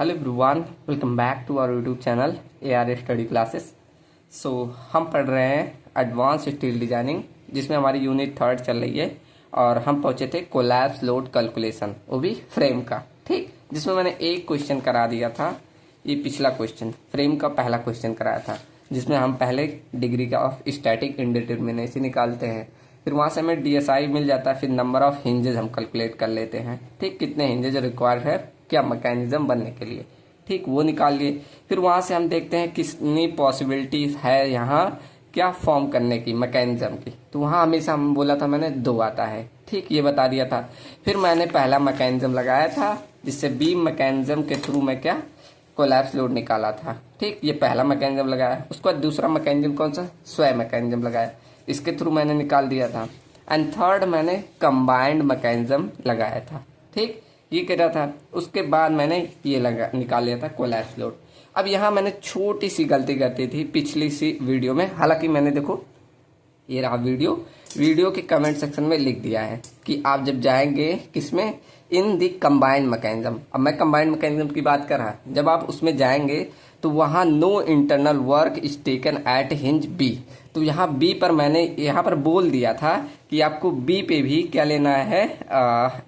Hello everyone, welcome back to our YouTube channel AR study classes. हम पढ़ रहे हैं एडवांस स्टील डिजाइनिंग, जिसमें हमारी यूनिट 3 चल रही है और हम पहुंचे थे कोलैप्स लोड कैलकुलेशन, वो भी फ्रेम का। ठीक, जिसमें मैंने एक क्वेश्चन करा दिया था। ये पिछला क्वेश्चन फ्रेम का पहला क्वेश्चन कराया था, जिसमें हम पहले डिग्री का ऑफ स्टैटिक इंडिटरमिनेसी निकालते हैं, फिर वहां से हमें DSI मिल जाता है, फिर नंबर ऑफ हिंजेज हम कैलकुलेट कर लेते हैं। ठीक, कितने हिंजेज रिक्वायर्ड है क्या मैकेनिज्म बनने के लिए, ठीक, वो निकाल लिए। फिर वहां से हम देखते हैं कितनी पॉसिबिलिटीज है यहाँ क्या फॉर्म करने की मैकेनिज्म की। तो वहां हमेशा हम बोला था, मैंने 2 आता है, ठीक, ये बता दिया था। फिर मैंने पहला मैकेनिज्म लगाया था, जिससे बीम मैकेनिज्म के थ्रू मैं क्या कोलैप्स लोड निकाला था। ठीक, ये पहला मैकेनिज्म लगाया। उसके बाद दूसरा मैकेनिज्म कौन सा, स्वयं मैकेनिज्म लगाया, इसके थ्रू मैंने निकाल दिया था। एंड थर्ड मैंने कंबाइंड मैकेनिज्म लगाया था। ठीक, ये कह रहा था। उसके बाद मैंने ये निकाल लिया था कोलैप्स लोड। अब यहाँ मैंने छोटी सी गलती करती थी पिछली सी वीडियो में, हालांकि मैंने देखो ये रहा वीडियो के कमेंट सेक्शन में लिख दिया है कि आप जब जाएंगे किसमें, इन दी कंबाइंड मैकेनिज्म। अब मैं कंबाइंड मैकेनिज्म की बात कर रहा, जब आप उसमें जाएंगे तो वहां no internal work is taken at hinge B. तो यहाँ बी पर मैंने यहाँ पर बोल दिया था कि आपको बी पे भी क्या लेना है,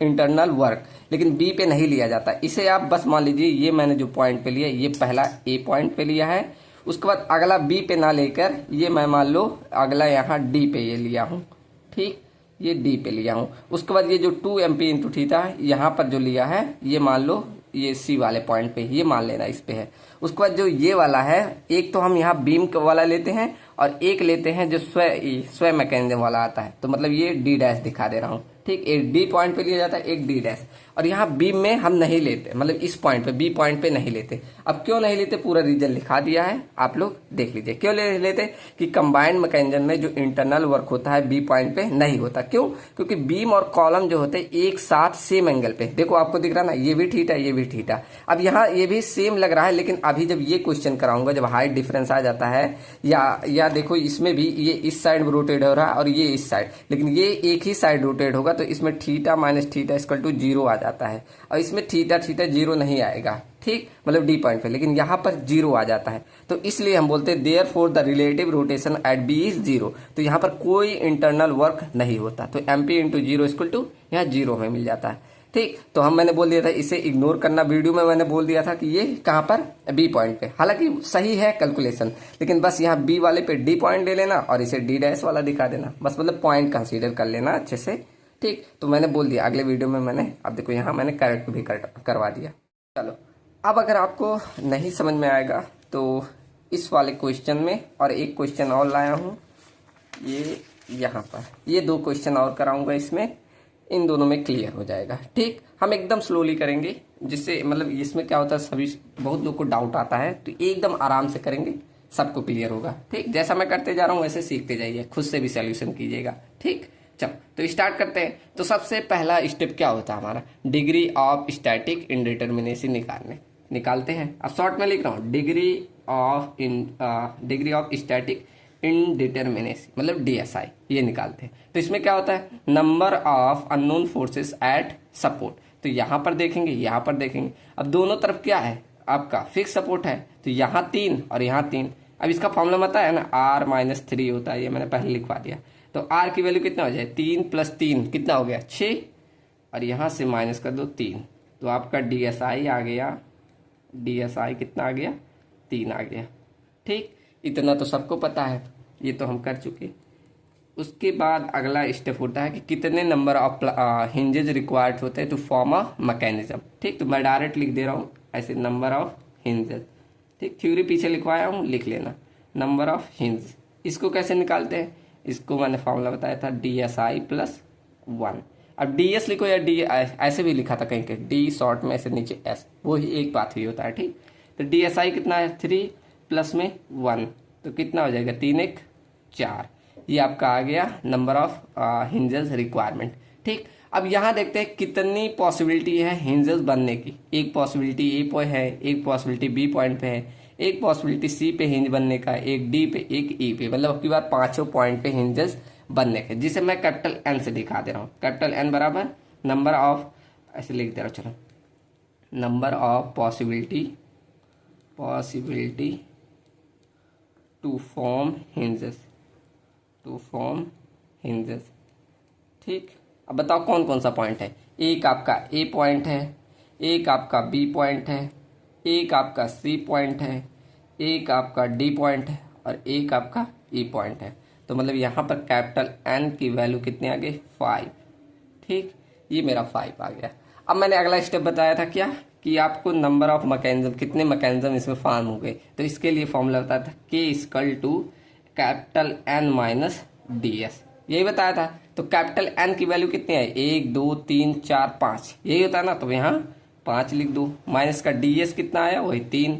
इंटरनल वर्क, लेकिन बी पे नहीं लिया जाता। इसे आप बस मान लीजिए, ये मैंने जो पॉइंट पे लिया, ये पहला ए पॉइंट पे लिया है। उसके बाद अगला बी पे ना लेकर ये मैं मान लो अगला यहाँ डी पे ये लिया हूँ। ठीक, ये डी पे लिया हूँ। उसके बाद ये जो 2 MP इंटू थीटा यहाँ पर जो लिया है, ये मान लो ये सी वाले पॉइंट पे, ये मान लेना इस पे है। उसके बाद जो ये वाला है, एक तो हम यहाँ बीम वाला लेते हैं और एक लेते हैं जो स्वयं मैकेनिज्म वाला आता है। तो मतलब ये डी डैश दिखा दे रहा हूँ। ठीक, एक डी पॉइंट पे लिया जाता है, एक डी डैश। और यहाँ बीम में हम नहीं लेते, मतलब इस पॉइंट पे बी पॉइंट पे नहीं लेते। अब क्यों नहीं लेते, पूरा रीजन लिखा दिया है, आप लोग देख लीजिए। क्यों लेते कि कंबाइंड मैकेनिज्म में जो इंटरनल वर्क होता है बी पॉइंट पे नहीं होता। क्यों, क्योंकि बीम और कॉलम जो होते हैं एक साथ सेम एंगल पे, देखो आपको दिख रहा ना, ये भी थीटा ये भी थीटा। अब यहाँ ये भी सेम लग रहा है, लेकिन अभी जब ये क्वेश्चन कराऊंगा, जब हाइट डिफरेंस आ जाता है, या देखो इसमें भी ये इस साइड रोटेट हो रहा है और ये इस साइड, लेकिन ये एक ही साइड रोटेट होगा, तो इसमें theta minus theta equal to 0 आ जाता है। और इसमें थीटा 0 नहीं आएगा। ठीक, मतलब डी पॉइंट पे, लेकिन यहाँ पर 0 आ जाता है। तो इसलिए हम बोलते हैं therefore the relative rotation at B is 0। तो यहाँ पर कोई इंटरनल वर्क नहीं होता, तो MP इंटू 0 इक्वल टू यहाँ 0 में मिल जाता है। ठीक, तो मैंने बोल दिया था इसे इग्नोर करना। वीडियो में मैंने बोल दिया था कि ये कहाँ पर, बी पॉइंट पे। हालांकि सही है कैलकुलेशन, लेकिन बस यहाँ बी वाले पे डी पॉइंट ले लेना और इसे डी डैश वाला दिखा देना, बस मतलब पॉइंट कंसीडर कर लेना अच्छे से। ठीक, तो मैंने बोल दिया, अगले वीडियो में मैंने, अब देखो यहाँ मैंने करेक्ट भी करवा दिया। चलो, अब अगर आपको नहीं समझ में आएगा तो इस वाले क्वेश्चन में और एक क्वेश्चन और लाया हूँ, ये यहाँ पर ये 2 क्वेश्चन और कराऊंगा, इसमें इन दोनों में क्लियर हो जाएगा। ठीक, हम एकदम स्लोली करेंगे, जिससे मतलब इसमें क्या होता है, सभी बहुत लोग को डाउट आता है, तो एकदम आराम से करेंगे, सबको क्लियर होगा। ठीक, जैसा मैं करते जा रहा हूँ वैसे सीखते जाइए, खुद से भी सॉल्यूशन कीजिएगा। ठीक, चलो तो स्टार्ट करते हैं। तो सबसे पहला स्टेप क्या होता है हमारा, डिग्री ऑफ स्टैटिक इंडिटरमिनेसी निकालते हैं। अब शॉर्ट में लिख रहा हूँ, डिग्री ऑफ स्टैटिक इनडिटरमिनेसी मतलब DSI, ये निकालते हैं। तो इसमें क्या होता है, number of unknown forces eight support. तो यहाँ पर देखेंगे, यहाँ पर देखेंगे। अब दोनों तरफ क्या है, आपका फिक्स सपोर्ट है, तो यहाँ 3 और यहाँ 3। अब इसका फॉर्मूला पता है ना, R-3 होता है, ये मैंने पहले लिखवा दिया। तो R की वैल्यू कितना हो जाए, 3 + 3 कितना हो गया, 6, और यहाँ से माइनस कर दो 3, तो आपका DSI आ गया, DSI कितना आ गया, 3 आ गया। ठीक, इतना तो सबको पता है, ये तो हम कर चुके। उसके बाद अगला स्टेप होता है कि कितने नंबर ऑफ हिंजेज रिक्वायर्ड होते हैं टू फॉर्म अ मैकेनिज्म। ठीक, तो मैं डायरेक्ट लिख दे रहा हूँ ऐसे, नंबर ऑफ हिंजेज। ठीक, थ्योरी पीछे लिखवाया हूँ, लिख लेना नंबर ऑफ हिंज। इसको कैसे निकालते हैं, इसको मैंने फॉर्मूला बताया था, DSI + 1। अब DS लिखो या D ऐसे भी लिखा था कहीं कहीं, D शॉर्ट में ऐसे नीचे S, वो ही एक बात ही होता है। ठीक, तो DSI कितना है, 3 + 1, तो कितना हो जाएगा, 3 × 1 = 4। ये आपका आ गया नंबर ऑफ हिंजेस रिक्वायरमेंट। ठीक, अब यहाँ देखते हैं कितनी पॉसिबिलिटी है हिंजेस बनने की। एक पॉसिबिलिटी ए पे है, एक पॉसिबिलिटी बी पॉइंट पे है, एक पॉसिबिलिटी सी पे हिंज बनने का, एक डी पे, एक ई पे, मतलब अब की बार 5 पॉइंट पे हिंजेस बनने के, जिसे मैं कैपिटल N से दिखा दे रहा हूँ। कैपिटल N बराबर नंबर ऑफ, ऐसे लिख दे रहा हूँ, चलो number of possibility to form hinges. ठीक, अब बताओ कौन कौन सा पॉइंट है। एक आपका ए पॉइंट है, एक आपका बी पॉइंट है, एक आपका सी पॉइंट है, एक आपका डी पॉइंट है और एक आपका ई पॉइंट है। तो मतलब यहाँ पर कैपिटल एन की वैल्यू कितनी आ गई 5। ठीक, ये मेरा 5 आ गया। अब मैंने अगला स्टेप बताया था क्या कि आपको नंबर ऑफ मैकेनिज्म, कितने मैकेनिज्म इसमें फॉर्म हो गए। तो इसके लिए फॉर्मूला बताया था के equal to capital N minus D S, यही बताया था। तो कैपिटल एन की वैल्यू कितनी है 1 2 3 4 5, यही होता है ना। तो यहाँ 5 लिख दो, माइनस का डी एस कितना आया वही 3,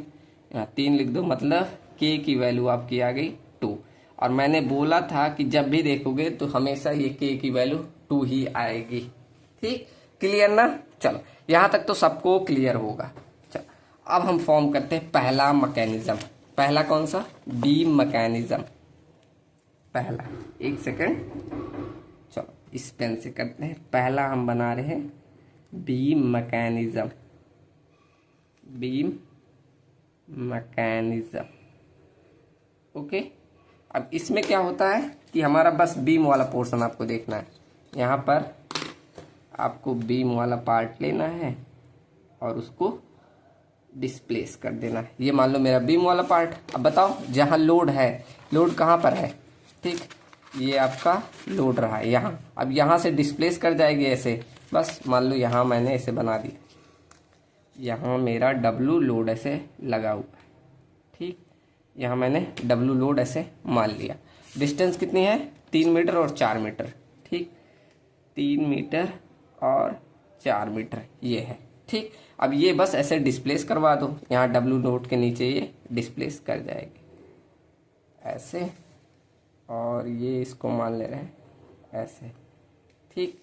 यहाँ 3 लिख दो। मतलब के की वैल्यू आपकी आ गई 2। और मैंने बोला था कि जब भी देखोगे तो हमेशा ये के की वैल्यू 2 ही आएगी। ठीक, क्लियर ना। चलो यहाँ तक तो सबको क्लियर होगा। चलो अब हम फॉर्म करते हैं पहला मैकेनिज्म। पहला कौन सा, बीम मैकेनिज्म। पहला, एक सेकंड, चलो इस पेन से करते हैं। पहला हम बना रहे हैं बीम मैकेनिज्म। ओके, अब इसमें क्या होता है कि हमारा बस बीम वाला पोर्शन आपको देखना है। यहाँ पर आपको बीम वाला पार्ट लेना है और उसको डिस्प्लेस कर देना है। ये मान लो मेरा बीम वाला पार्ट। अब बताओ जहाँ लोड है, लोड कहाँ पर है। ठीक, ये आपका लोड रहा है यहाँ। अब यहाँ से डिस्प्लेस कर जाएगी ऐसे, बस मान लो यहाँ मैंने ऐसे बना दिया, यहाँ मेरा डब्लू लोड ऐसे लगा हुआ है। ठीक, यहाँ मैंने डब्लू लोड ऐसे मान लिया। डिस्टेंस कितनी है 3 मीटर और 4 मीटर। ठीक, 3 मीटर और 4 मीटर ये है। ठीक, अब ये बस ऐसे डिस्प्लेस करवा दो, यहाँ डब्लू लोड के नीचे ये डिस्प्लेस कर जाएगी ऐसे, और ये इसको मान ले रहे हैं ऐसे। ठीक,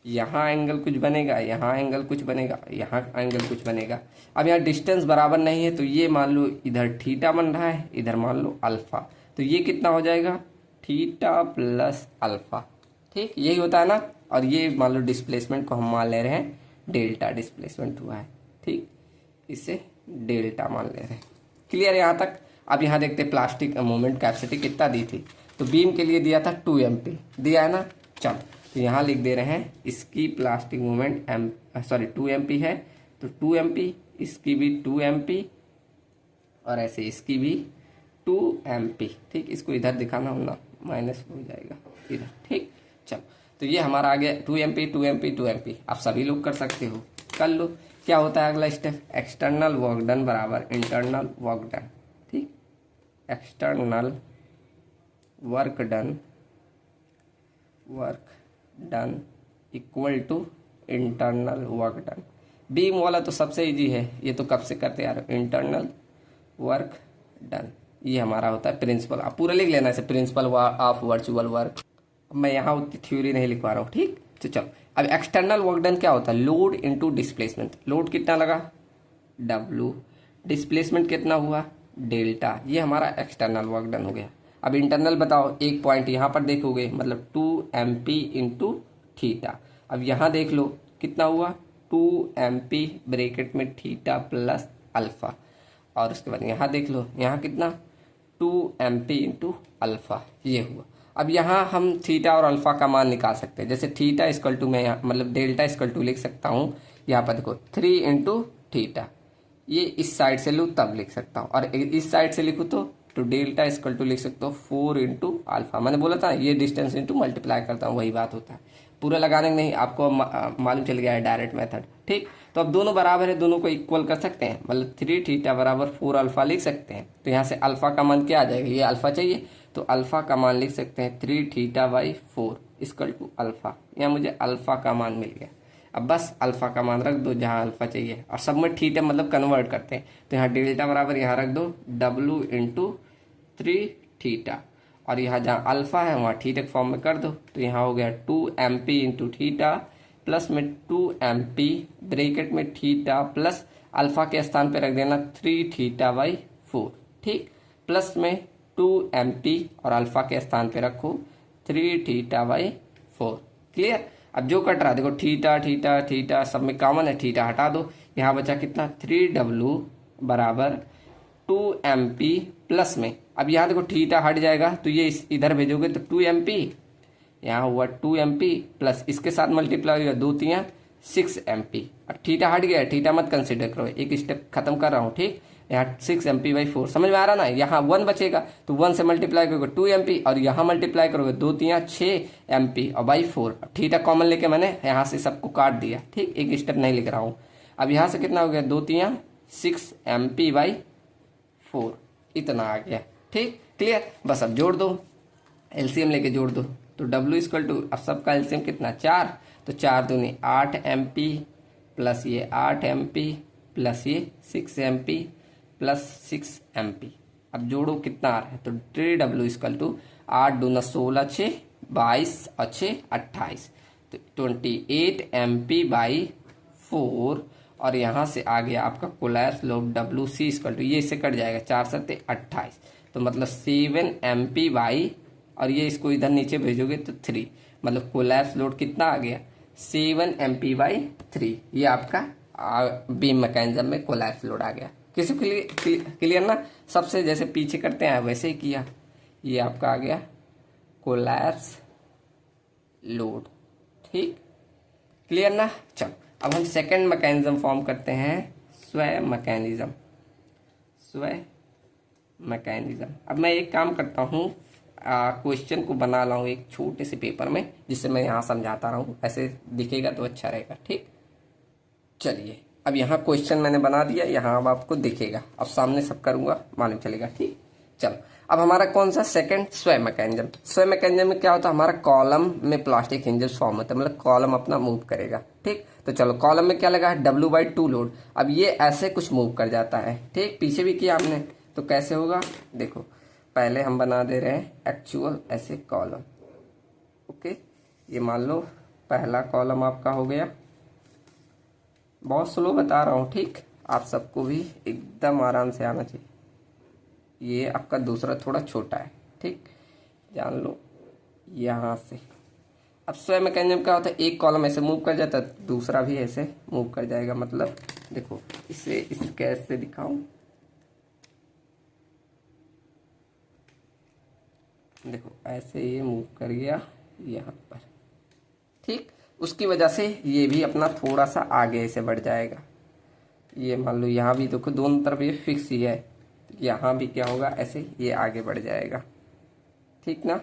यहाँ एंगल कुछ बनेगा, यहाँ एंगल कुछ बनेगा, यहाँ एंगल कुछ बनेगा। अब यहाँ डिस्टेंस बराबर नहीं है तो ये मान लो इधर थीटा बन रहा है, इधर मान लो अल्फा। तो ये कितना हो जाएगा थीटा प्लस अल्फा। ठीक, यही होता है ना। और ये मान लो डिस्प्लेसमेंट को हम मान ले रहे हैं डेल्टा डिस्प्लेसमेंट हुआ है। ठीक, इसे डेल्टा मान ले रहे हैं। क्लियर यहाँ तक। अब यहाँ देखते प्लास्टिक मोमेंट कैपेसिटी कितना दी थी। तो बीम के लिए दिया था 2 MP, दिया है ना। चलो तो यहाँ लिख दे रहे हैं इसकी प्लास्टिक मोमेंट 2 MP है, तो 2 MP, इसकी भी 2 MP और ऐसे इसकी भी 2 MP। ठीक, इसको इधर दिखाना होना, माइनस हो जाएगा इधर। ठीक, चलो तो ये हमारा आ गया 2 MP 2 MP 2 MP। आप सभी लोग कर सकते हो, कर लो। क्या होता है अगला स्टेप, एक्सटर्नल वर्क डन बराबर इंटरनल वर्क डन। ठीक, external work done equal to internal work done. Beam वाला तो सबसे इजी है, ये तो कब से करते आ रहे हो। इंटरनल वर्क डन ये हमारा होता है प्रिंसिपल। आप पूरा लिख लेना इसे, प्रिंसिपल ऑफ वर्चुअल वर्क। मैं यहाँ उतनी थ्योरी नहीं लिखवा रहा हूँ। ठीक, तो चलो अब एक्सटर्नल वर्क डन क्या होता है, लोड इनटू डिस्प्लेसमेंट। लोड कितना लगा W, डिस्प्लेसमेंट कितना हुआ डेल्टा, ये हमारा एक्सटर्नल वर्क डन हो गया। अब इंटरनल बताओ, एक पॉइंट यहाँ पर देखोगे मतलब 2 MP इंटू थीटा। अब यहाँ देख लो कितना हुआ 2 MP ब्रैकेट में थीटा प्लस अल्फा। और उसके बाद यहाँ देख लो, यहाँ कितना 2 MP इंटू अल्फा, ये हुआ। अब यहाँ हम थीटा और अल्फा का मान निकाल सकते हैं। जैसे थीटा इक्वल टू, मैं यहाँ मतलब डेल्टा इक्वल टू लिख सकता हूँ, यहाँ पर देखो 3 इंटू थीटा। ये इस साइड से लूँ तब लिख सकता हूँ, और इस साइड से लिखूँ तो डेल्टा इक्वल टू लिख सकते हो 4 इंटू अल्फा। मैंने बोला था ये डिस्टेंस इंटू मल्टीप्लाई करता हूँ, वही बात होता है। पूरा लगाने का नहीं, आपको मालूम चल गया है डायरेक्ट मेथड। ठीक, तो अब दोनों बराबर है, दोनों को इक्वल कर सकते हैं, मतलब 3 थीटा बराबर 4 अल्फा लिख सकते हैं। तो यहाँ से अल्फा का मान क्या आ जाएगा, ये अल्फा चाहिए तो अल्फा का मान लिख सकते हैं 3 theta by 4 equal to alpha. यहाँ मुझे अल्फा का मान मिल गया। अब बस अल्फा का मान रख दो जहाँ अल्फा चाहिए, और सब में थीटा मतलब कन्वर्ट करते हैं। तो यहाँ डेल्टा बराबर यहाँ रख दो W इंटू 3 थीटा, और यहाँ जहाँ अल्फा है वहाँ थीटा के फॉर्म में कर दो। तो यहाँ हो गया 2 MP इंटू थीटा प्लस में 2 MP ब्रैकेट में थीटा प्लस अल्फा के स्थान पे रख देना 3 थीटा बाई 4। ठीक, प्लस में 2 MP और अल्फा के स्थान पे रखो 3 थीटा बाई 4। क्लियर। अब जो कट रहा है देखो थीटा थीटा थीटा सब में कॉमन है, थीटा हटा दो, यहाँ बचा कितना 3W बराबर 2MP प्लस में। अब यहाँ देखो थीटा हट जाएगा तो ये इधर भेजोगे तो 2MP, यहाँ हुआ 2MP प्लस इसके साथ मल्टीप्लाई होगा 2 3 6MP। अब थीटा हट गया, थीटा मत कंसिडर करो, एक स्टेप खत्म कर रहा हूँ। ठीक, यहाँ 6MP/4 समझ में आ रहा ना। यहाँ 1 बचेगा तो 1 से मल्टीप्लाई करोगे 2MP और यहाँ मल्टीप्लाई करोगे 2 3 6MP और बाई 4। थीटा कॉमन लेके मैंने यहाँ से सबको काट दिया। ठीक, एक स्टेप नहीं लिख रहा हूँ। अब यहाँ से कितना हो गया 2 3 6MP/4, इतना आ गया। ठीक, क्लियर। बस अब जोड़ दो, एलसीएम लेके जोड़ दो तो W इक्वल टू, अब सबका एलसीएम कितना 4, तो 4 दूनी 8MP प्लस ये 8MP प्लस ये 6MP प्लस 6MP। अब जोड़ो कितना आ रहा है, तो 3W इक्वल टू 8 दूना 16 6 22 और 6 28, तो 28MP/4। और यहाँ से आ गया आपका collapse load WC equal to, ये इससे कट जाएगा 4 7 28, तो मतलब 7MP और ये इसको इधर नीचे भेजोगे तो 3, मतलब कोलैप्स लोड कितना आ गया 7MP/3। ये आपका बीम मैकेनिज्म में कोलैप्स लोड आ गया। किसी के लिए क्लियर ना, सबसे जैसे पीछे करते हैं वैसे ही किया। ये आपका आ गया कोलैप्स लोड। ठीक, क्लियर ना। चलो अब हम सेकंड मैकेनिज्म फॉर्म करते हैं, स्वयं मैकेनिज्म। स्वयं मैकेनिज्म। अब मैं एक काम करता हूँ, क्वेश्चन को बना लाऊं एक छोटे से पेपर में, जिससे मैं यहाँ समझाता रहूँ, ऐसे दिखेगा तो अच्छा रहेगा। ठीक, चलिए अब यहाँ क्वेश्चन मैंने बना दिया, यहाँ अब आपको दिखेगा, अब सामने सब करूँगा मालूम चलेगा। ठीक, चलो अब हमारा कौन सा सेकंड स्वयं मैकेनिज्म। स्वयं मैकेनिज्म में क्या होता है, हमारा कॉलम में प्लास्टिक हिंजेस फॉर्म होता है, मतलब कॉलम अपना मूव करेगा। ठीक, तो चलो कॉलम में क्या लगा है W/2 लोड। अब ये ऐसे कुछ मूव कर जाता है। ठीक, पीछे भी किया हमने, तो कैसे होगा देखो, पहले हम बना दे रहे हैं एक्चुअल ऐसे कॉलम। ओके, ये मान लो पहला कॉलम आपका हो गया, बहुत स्लो बता रहा हूँ। ठीक, आप सबको भी एकदम आराम से आना चाहिए। ये आपका दूसरा थोड़ा छोटा है। ठीक, जान लो यहाँ से। अब स्वयं मैकेनिज्म क्या होता है, एक कॉलम ऐसे मूव कर जाता है, दूसरा भी ऐसे मूव कर जाएगा। मतलब देखो इसे इस कैसे से दिखाऊं, देखो ऐसे ये मूव कर गया यहाँ पर। ठीक, उसकी वजह से ये भी अपना थोड़ा सा आगे ऐसे बढ़ जाएगा। ये मान लो यहाँ भी देखो दोनों तरफ ये फिक्स ही है, यहाँ भी क्या होगा ऐसे ये आगे बढ़ जाएगा। ठीक ना,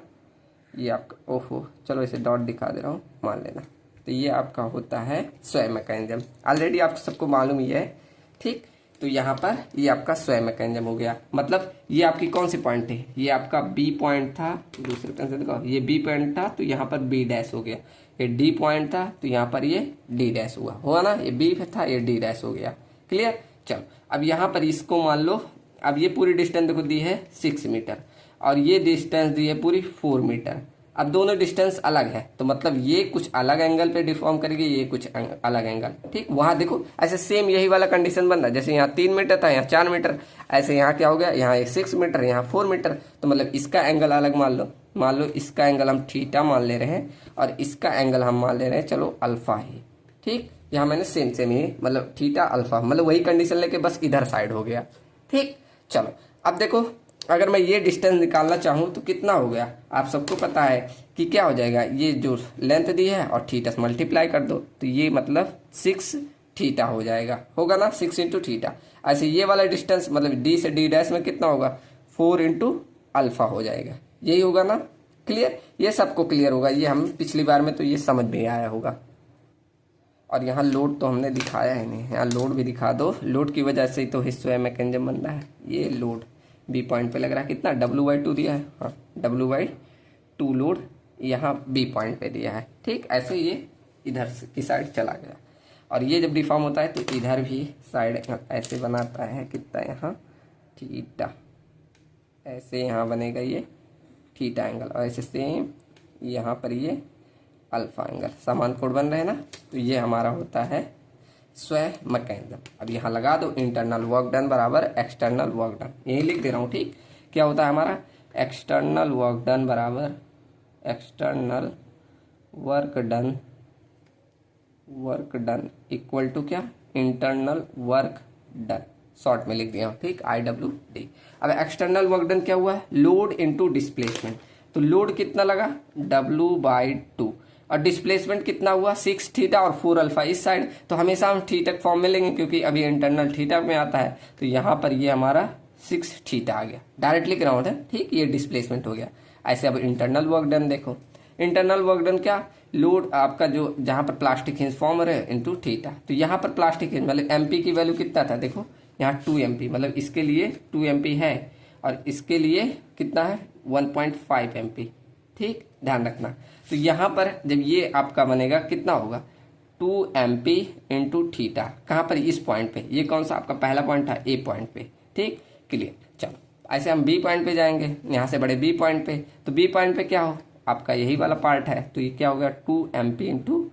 ये आपका, ओहो चलो इसे डॉट दिखा दे रहा हूँ, मान लेना। तो ये आपका होता है स्वयं मैकेनिज्म, ऑलरेडी आप सबको मालूम ही है। ठीक, तो यहाँ पर ये आपका स्वयं मैकेनिज्म हो गया। मतलब ये आपकी कौन सी पॉइंट है, ये आपका B पॉइंट था, दूसरे पेन से दिखाओ, ये B पॉइंट था तो यहाँ पर B डैश हो गया। ये D पॉइंट था तो यहाँ पर ये D डैश हुआ ना, ये B था ये D डैश हो गया। क्लियर। चलो अब यहाँ पर इसको मान लो, अब ये पूरी डिस्टेंस देखो दी है 6 मीटर और ये डिस्टेंस दी है पूरी 4 मीटर। अब दोनों डिस्टेंस अलग है तो मतलब ये कुछ अलग एंगल पे डिफॉर्म करेगी, ये कुछ अलग एंगल। ठीक, वहां देखो ऐसे सेम यही वाला कंडीशन बन रहा है, जैसे यहाँ 3 मीटर था यहाँ 4 मीटर, ऐसे यहाँ क्या हो गया, यहाँ 6 मीटर यहाँ 4 मीटर। तो मतलब इसका एंगल अलग मान लो इसका एंगल हम थीटा मान ले रहे हैं और इसका एंगल हम मान ले रहे हैं चलो अल्फा ही। ठीक, यहाँ मैंने सेम ही मतलब थीटा अल्फा, मतलब वही कंडीशन लेके बस इधर साइड हो गया। ठीक, चलो अब देखो अगर मैं ये डिस्टेंस निकालना चाहूँ तो कितना हो गया, आप सबको पता है कि क्या हो जाएगा, ये जो लेंथ दी है और थीटा से मल्टीप्लाई कर दो तो ये मतलब 6 थीटा हो जाएगा, होगा ना, 6 इंटू थीटा। ऐसे ये वाला डिस्टेंस मतलब D से D डैश में कितना होगा 4 इंटू अल्फा हो जाएगा, यही होगा ना। क्लियर, ये सबको क्लियर होगा, ये हम पिछली बार में तो ये समझ में आया होगा। और यहाँ लोड तो हमने दिखाया ही नहीं, यहाँ लोड भी दिखा दो। लोड की वजह से ही तो स्वयं मैकेनिज्म बन रहा है। ये लोड B पॉइंट पे लग रहा है, कितना W/2 दिया है, हाँ W/2 लोड यहाँ B पॉइंट पे दिया है। ठीक, ऐसे ये इधर की साइड चला गया और ये जब डिफॉर्म होता है तो इधर भी साइड ऐसे बनाता है, कितना यहाँ थीटा, ऐसे यहाँ बनेगा ये थीटा एंगल और ऐसे सेम यहाँ पर ये अल्फा एंगल, समान कोण बन रहे हैं ना। तो ये हमारा होता है स्वयं मैकेनिज्म। अब यहाँ लगा दो इंटरनल वर्क डन बराबर एक्सटर्नल वर्क डन, यही लिख दे रहा हूँ। ठीक, क्या होता है हमारा एक्सटर्नल वर्क डन बराबर external work done equal to क्या इंटरनल वर्क डन, शॉर्ट में लिख दिया हूँ, ठीक, IWD। अब एक्सटर्नल वर्क डन क्या हुआ है, लोड इनटू डिस्प्लेसमेंट, तो लोड कितना लगा W/2 और डिस्प्लेसमेंट कितना हुआ 6 थीटा और 4 अल्फा इस साइड, तो हमेशा हम थीटा के फॉर्म में लेंगे क्योंकि अभी इंटरनल थीटा में आता है, तो यहाँ पर ये हमारा 6 थीटा आ गया, डायरेक्टली ग्राउंड है, ठीक, ये डिस्प्लेसमेंट हो गया। ऐसे अब इंटरनल वर्क डन देखो, इंटरनल वर्क डन क्या, लोड आपका जो जहां पर प्लास्टिक हिंज फॉर्म रहे इनटू थीटा, तो यहाँ पर प्लास्टिक हिंज मतलब MP की वैल्यू कितना था, देखो यहाँ 2 MP, मतलब इसके लिए 2 MP है और इसके लिए कितना है 1.5 MP, ठीक, ध्यान रखना। तो यहाँ पर जब ये आपका बनेगा कितना होगा 2 MP इंटू थीटा, कहाँ पर इस पॉइंट पे, ये कौन सा आपका पहला पॉइंट था A पॉइंट पे, ठीक, क्लियर। चलो ऐसे हम B पॉइंट पे जाएंगे, यहाँ से बड़े B पॉइंट पे, तो B पॉइंट पे क्या हो आपका यही वाला पार्ट है, तो ये क्या हो गया 2 MP इंटू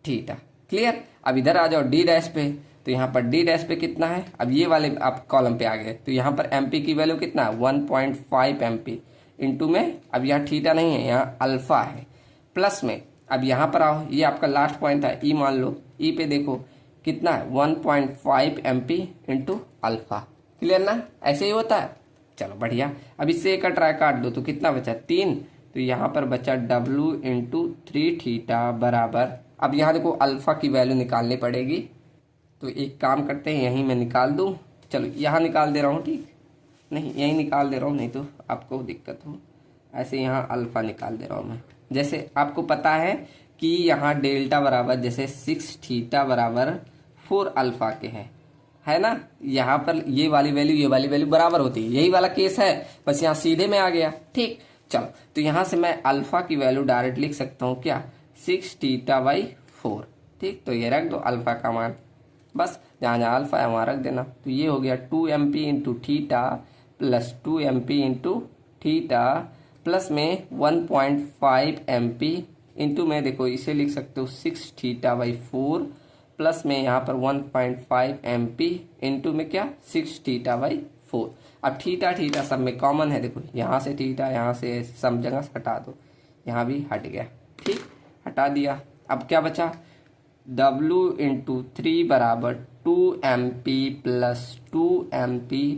थीटा, क्लियर। अब इधर आ जाओ D डैश पे, तो यहाँ पर D डैश पे कितना है, अब ये वाले आप कॉलम पे आ गए, तो यहाँ पर MP की वैल्यू कितना है 1.5 MP इंटू में, अब यहाँ थीटा नहीं है, यहाँ अल्फा है, प्लस में अब यहाँ पर आओ, ये आपका लास्ट पॉइंट है E मान लो, E पे देखो कितना है 1.5 MP इंटू अल्फा, क्लियर ना, ऐसे ही होता है। चलो बढ़िया, अब इससे एक ट्राई काट दो तो कितना बचा 3, तो यहाँ पर बचा W इंटू 3 थीटा बराबर, अब यहाँ देखो अल्फा की वैल्यू निकालनी पड़ेगी, तो एक काम करते हैं यहीं मैं निकाल दूँ, चलो यहाँ निकाल दे रहा हूँ, ठीक, नहीं यहीं निकाल दे रहा हूँ नहीं तो आपको दिक्कत हो, ऐसे यहाँ अल्फा निकाल दे रहा हूँ मैं। जैसे आपको पता है कि यहाँ डेल्टा बराबर जैसे 6 थीटा बराबर 4 अल्फा के है ना, यहाँ पर ये वाली वैल्यू बराबर होती है, यही वाला केस है, बस यहाँ सीधे में आ गया, ठीक। चलो तो यहाँ से मैं अल्फा की वैल्यू डायरेक्ट लिख सकता हूँ क्या 6 थीटा/4, ठीक, तो ये रख दो अल्फा का मान, बस जहाँ जहाँ अल्फा है वहाँ रख देना, तो ये हो गया 2 MP into theta plus 2 MP into theta plus में 1.5 MP इंटू में देखो इसे लिख सकते हो 6 थीटा/4 प्लस में यहाँ पर 1.5 MP इंटू में क्या 6 थीटा/4। अब थीटा सब में कॉमन है, देखो यहाँ से थीटा यहाँ से सब जगह से हटा दो, यहाँ भी हट गया, ठीक, हटा दिया। अब क्या बचा W इंटू 3 बराबर 2 MP प्लस 2 MP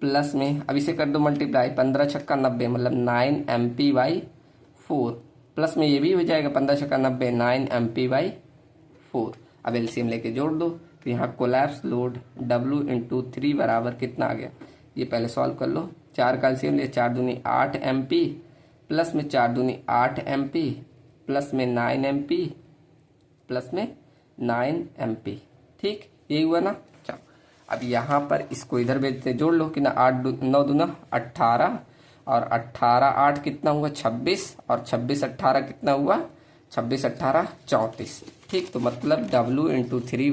प्लस में अब इसे कर दो मल्टीप्लाई, 15 छक्का 90 मतलब 9 MP/4 प्लस में ये भी हो जाएगा 15 छक्का 90 9 MP/4। अब एलसीएम लेके जोड़ दो, तो यहाँ कोलैप्स लोड W इंटू 3 बराबर कितना आ गया, ये पहले सॉल्व कर लो, 4 का एलसीएम ले 4 दूनी 8 MP प्लस में 4 दूनी 8 MP प्लस में 9 MP प्लस में 9 MP, ठीक, यही हुआ ना। चलो अब यहाँ पर इसको इधर भेजते जोड़ लो कि ना 8 9 दूना 18 और 18 8 कितना हुआ 26 और 26 18 कितना हुआ 26 18 34, ठीक, तो मतलब W इंटू 3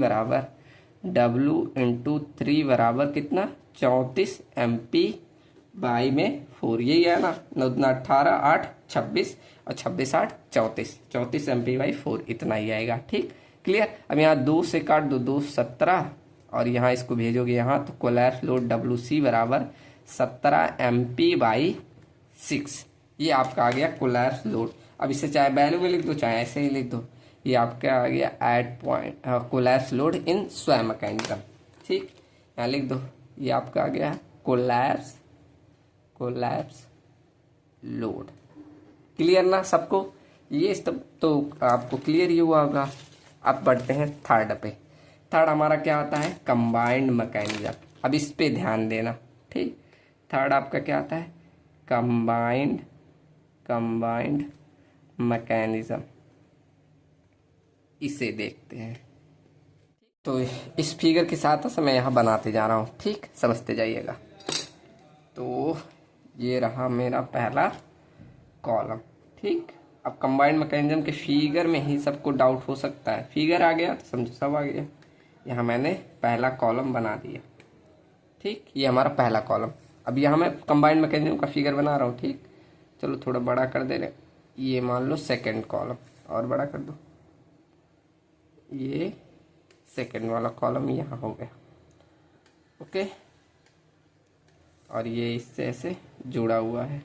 बराबर कितना 34 MP/4, यही है ना, 9 दूना 18 8 26 और 26 8 34 MP/4 इतना ही आएगा, ठीक, क्लियर। अब यहाँ 2 से काट दो, 2 17 और यहाँ इसको भेजोगे यहाँ, तो कोलैप्स लोड WC बराबर 17 MP/6, ये आपका आ गया कोलैप्स लोड। अब इसे चाहे वैल्यू में लिख दो चाहे ऐसे ही लिख दो, ये आपका आ गया at point collapse load in sway mechanism, ठीक, यहाँ लिख दो, ये आपका आ गया कोलैप्स लोड, क्लियर ना सबको, ये तो आपको क्लियर ही हुआ होगा। अब बढ़ते हैं थर्ड पे, थर्ड हमारा क्या आता है कंबाइंड मैकेनिज्म, अब इस पे ध्यान देना, ठीक, थर्ड आपका क्या आता है कंबाइंड मैकेनिज्म, इसे देखते हैं। तो इस फिगर के साथ मैं यहाँ बनाते जा रहा हूँ, ठीक, समझते जाइएगा। तो ये रहा मेरा पहला कॉलम, ठीक। अब कंबाइंड मैकेनिज्म के फिगर में ही सबको डाउट हो सकता है, फिगर आ गया तो समझो सब आ गया। यहाँ मैंने पहला कॉलम बना दिया, ठीक, ये हमारा पहला कॉलम। अब यहाँ मैं कंबाइंड मैकेनिज्म का फिगर बना रहा हूँ, ठीक, चलो थोड़ा बड़ा कर दे रहे, ये मान लो सेकंड कॉलम और बड़ा कर दो, ये सेकंड वाला कॉलम यहाँ हो गया, ओके, और ये इससे ऐसे जुड़ा हुआ है,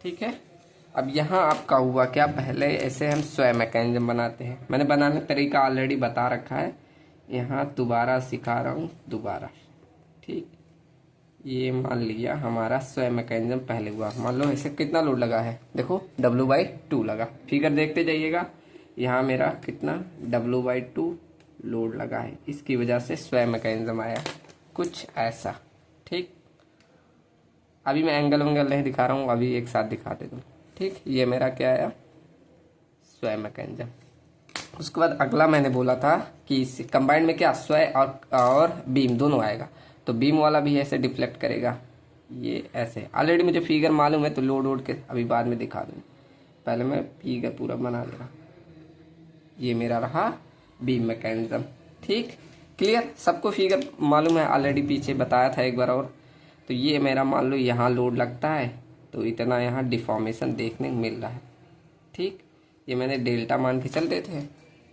ठीक है। अब यहाँ आपका हुआ क्या, पहले ऐसे हम स्वयं मैकेनिज्म बनाते हैं, मैंने बनाने का तरीका ऑलरेडी बता रखा है, यहाँ दोबारा सिखा रहा हूँ दोबारा। ठीक, ये मान लिया हमारा स्वयं मैकेनिज्म पहले हुआ। मान लो ऐसे कितना लोड लगा है, देखो W/2 लगा, फिगर देखते जाइएगा। यहाँ मेरा कितना W/2 लोड लगा है, इसकी वजह से स्वयं मैकेनिज्म आया कुछ ऐसा। ठीक, अभी मैं एंगल वंगल नहीं दिखा रहा हूँ, अभी एक साथ दिखा देता हूँ। ठीक, ये मेरा क्या आया, स्वयं मैकेनिज्म। उसके बाद अगला मैंने बोला था कि कंबाइंड में क्या स्वयं और बीम दोनों आएगा, तो बीम वाला भी ऐसे डिफ्लेक्ट करेगा, ये ऐसे। ऑलरेडी मुझे फिगर मालूम है, तो लोड वोड के अभी बाद में दिखा दूँ, पहले मैं फिगर पूरा बना दे रहा। ये मेरा रहा बीम मैकेनिज्म। ठीक, क्लियर, सबको फिगर मालूम है, ऑलरेडी पीछे बताया था एक बार और। तो ये मेरा मान लो यहाँ लोड लगता है, तो इतना यहाँ डिफॉर्मेशन देखने को मिल रहा है। ठीक, ये मैंने डेल्टा मान के चलते थे,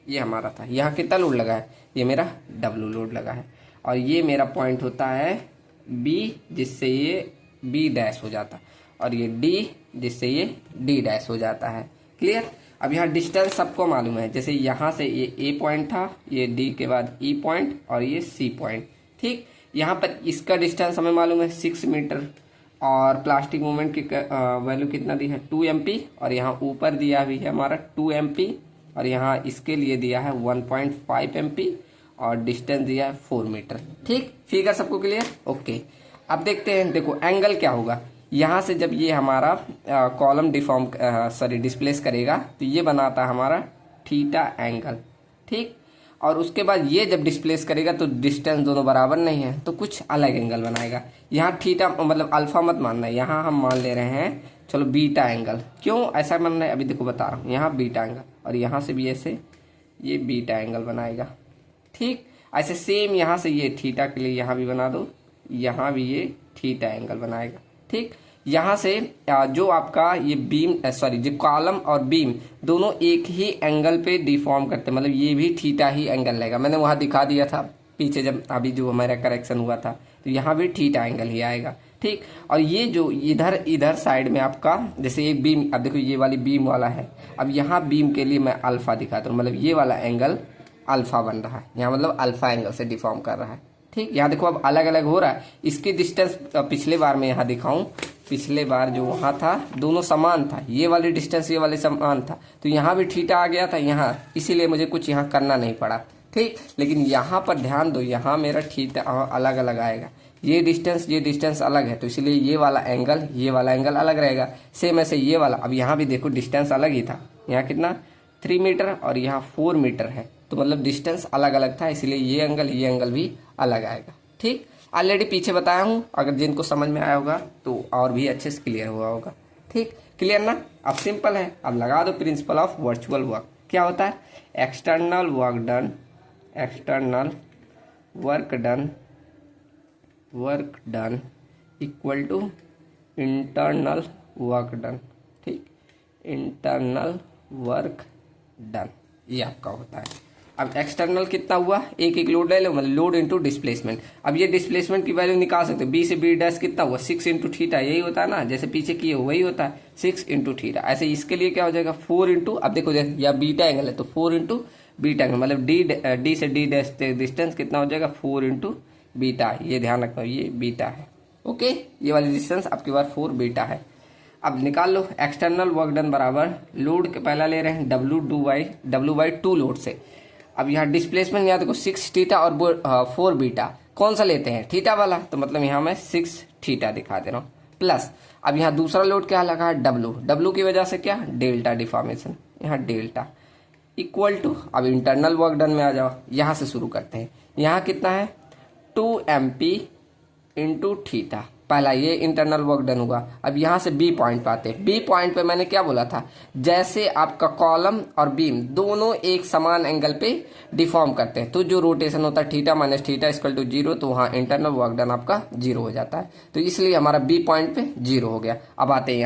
ये हमारा था। यहाँ कितना लोड लगा है, ये मेरा W लोड लगा है, और ये मेरा पॉइंट होता है B, जिससे ये B' हो जाता है, और ये D, जिससे ये D' हो जाता है। क्लियर, अब यहाँ डिस्टेंस सबको मालूम है, जैसे यहाँ से ये A पॉइंट था, ये D के बाद E पॉइंट और ये C पॉइंट। ठीक, यहाँ पर इसका डिस्टेंस हमें मालूम है 6 मीटर, और प्लास्टिक मूवमेंट की वैल्यू कितना दी है 2 MP, और यहाँ ऊपर दिया भी है हमारा 2 MP, और यहाँ इसके लिए दिया है 1.5 MP, और डिस्टेंस दिया है 4 मीटर। ठीक, फिगर सबको क्लियर, ओके। अब देखते हैं, देखो एंगल क्या होगा, यहाँ से जब ये हमारा कॉलम डिस्प्लेस करेगा, तो ये बनाता है हमारा थीटा एंगल। ठीक, और उसके बाद ये जब डिस्प्लेस करेगा तो डिस्टेंस दोनों बराबर नहीं है, तो कुछ अलग एंगल बनाएगा। यहाँ थीटा मतलब अल्फा मत मानना है, यहाँ हम मान ले रहे हैं चलो बीटा एंगल। क्यों ऐसा मानना है, अभी देखो बता रहा हूँ। यहाँ बीटा एंगल, और यहाँ से भी ऐसे ये बीटा एंगल बनाएगा। ठीक, ऐसे सेम यहाँ से ये थीटा के लिए यहाँ भी बना दो, यहाँ भी ये थीटा एंगल बनाएगा। ठीक, यहाँ से जो आपका ये बीम जो कॉलम और बीम दोनों एक ही एंगल पे डिफॉर्म करते हैं, मतलब ये भी थीटा ही एंगल लेगा। मैंने वहाँ दिखा दिया था पीछे, जब अभी जो हमारा करेक्शन हुआ था, तो यहाँ भी थीटा एंगल ही आएगा। ठीक, और ये जो इधर साइड में आपका जैसे एक बीम, अब देखो ये वाली बीम वाला है, अब यहाँ बीम के लिए मैं अल्फा दिखाता हूँ, मतलब ये वाला एंगल अल्फा बन रहा है यहाँ, मतलब अल्फा एंगल से डिफॉर्म कर रहा है। ठीक, यहाँ देखो अब अलग अलग हो रहा है। इसकी डिस्टेंस पिछले बार मैं यहाँ दिखाऊं, पिछले बार जो वहाँ था दोनों समान था, ये वाली डिस्टेंस ये वाले समान था, तो यहाँ भी थीटा आ गया था यहाँ, इसीलिए मुझे कुछ यहाँ करना नहीं पड़ा। ठीक, लेकिन यहाँ पर ध्यान दो, यहाँ मेरा थीटा अलग अलग आएगा, ये डिस्टेंस अलग है, तो इसलिए ये वाला एंगल अलग रहेगा। सेम ऐसे ये वाला, अब यहाँ भी देखो डिस्टेंस अलग ही था, यहाँ कितना 3 मीटर और यहाँ 4 मीटर है, तो मतलब डिस्टेंस अलग अलग था, इसलिए ये एंगल भी अलग आएगा। ठीक, ऑलरेडी पीछे बताया हूँ, अगर जिनको समझ में आया होगा तो और भी अच्छे से क्लियर हुआ होगा। ठीक, क्लियर ना। अब सिंपल है, अब लगा दो प्रिंसिपल ऑफ वर्चुअल वर्क। क्या होता है, external work done equal to internal work done. ठीक, इंटरनल वर्क डन ये आपका होता है। अब एक्सटर्नल कितना हुआ, एक लोड ले लो, मतलब लोड इंटू डिस्प्लेसमेंट। अब ये डिस्प्लेसमेंट की वैल्यू निकाल सकते हो, बी से B' कितना हुआ 6 इंटू थीटा, यही होता है ना, जैसे पीछे किए हो वही होता है 6 इंटू थीटा। ऐसे इसके लिए क्या हो जाएगा 4 इंटू, अब देखो या बीटा एंगल है तो 4 इंटू बीटा एंगल, मतलब डी से D' डिस्टेंस कितना हो जाएगा 4 इंटू बीटा। ये ध्यान रखना, ये बीटा है। ओके, ये वाली डिस्टेंस आपके पास 4 बीटा है। अब निकाल लो एक्सटर्नल वर्क डन बराबर लोड के पहला ले रहे हैं W/2 लोड से। अब यहाँ डिस्प्लेसमेंट यहाँ देखो 6 थीटा और 4 बीटा, कौन सा लेते हैं थीटा वाला, तो मतलब यहाँ मैं 6 थीटा दिखा दे रहा हूँ। प्लस अब यहाँ दूसरा लोड क्या लगा है W की वजह से क्या डेल्टा डिफॉर्मेशन, यहाँ डेल्टा इक्वल टू, अब इंटरनल वर्क डन में आ जाओ, यहाँ से शुरू करते हैं। यहाँ कितना है 2 MP इंटू थीटा, पहला ये इंटरनल वर्क डन हुआ। अब यहाँ से बी पॉइंट पे आते हैं। बी पॉइंट पे मैंने क्या बोला था, जैसे आपका कॉलम और बीम दोनों एक समान एंगल पे डिफॉर्म करते हैं, तो जो रोटेशन होता है theta minus theta equal to 0, तो वहाँ इंटरनल वर्क डन आपका 0 हो जाता है। तो इसलिए हमारा बी पॉइंट पे 0 हो गया। अब आते हैं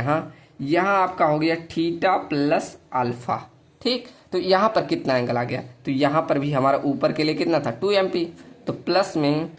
यहाँ आपका हो गया थीटा प्लस अल्फा। ठीक, तो यहाँ पर कितना एंगल आ गया, तो यहाँ पर भी हमारा ऊपर के लिए कितना था 2 MP, तो प्लस में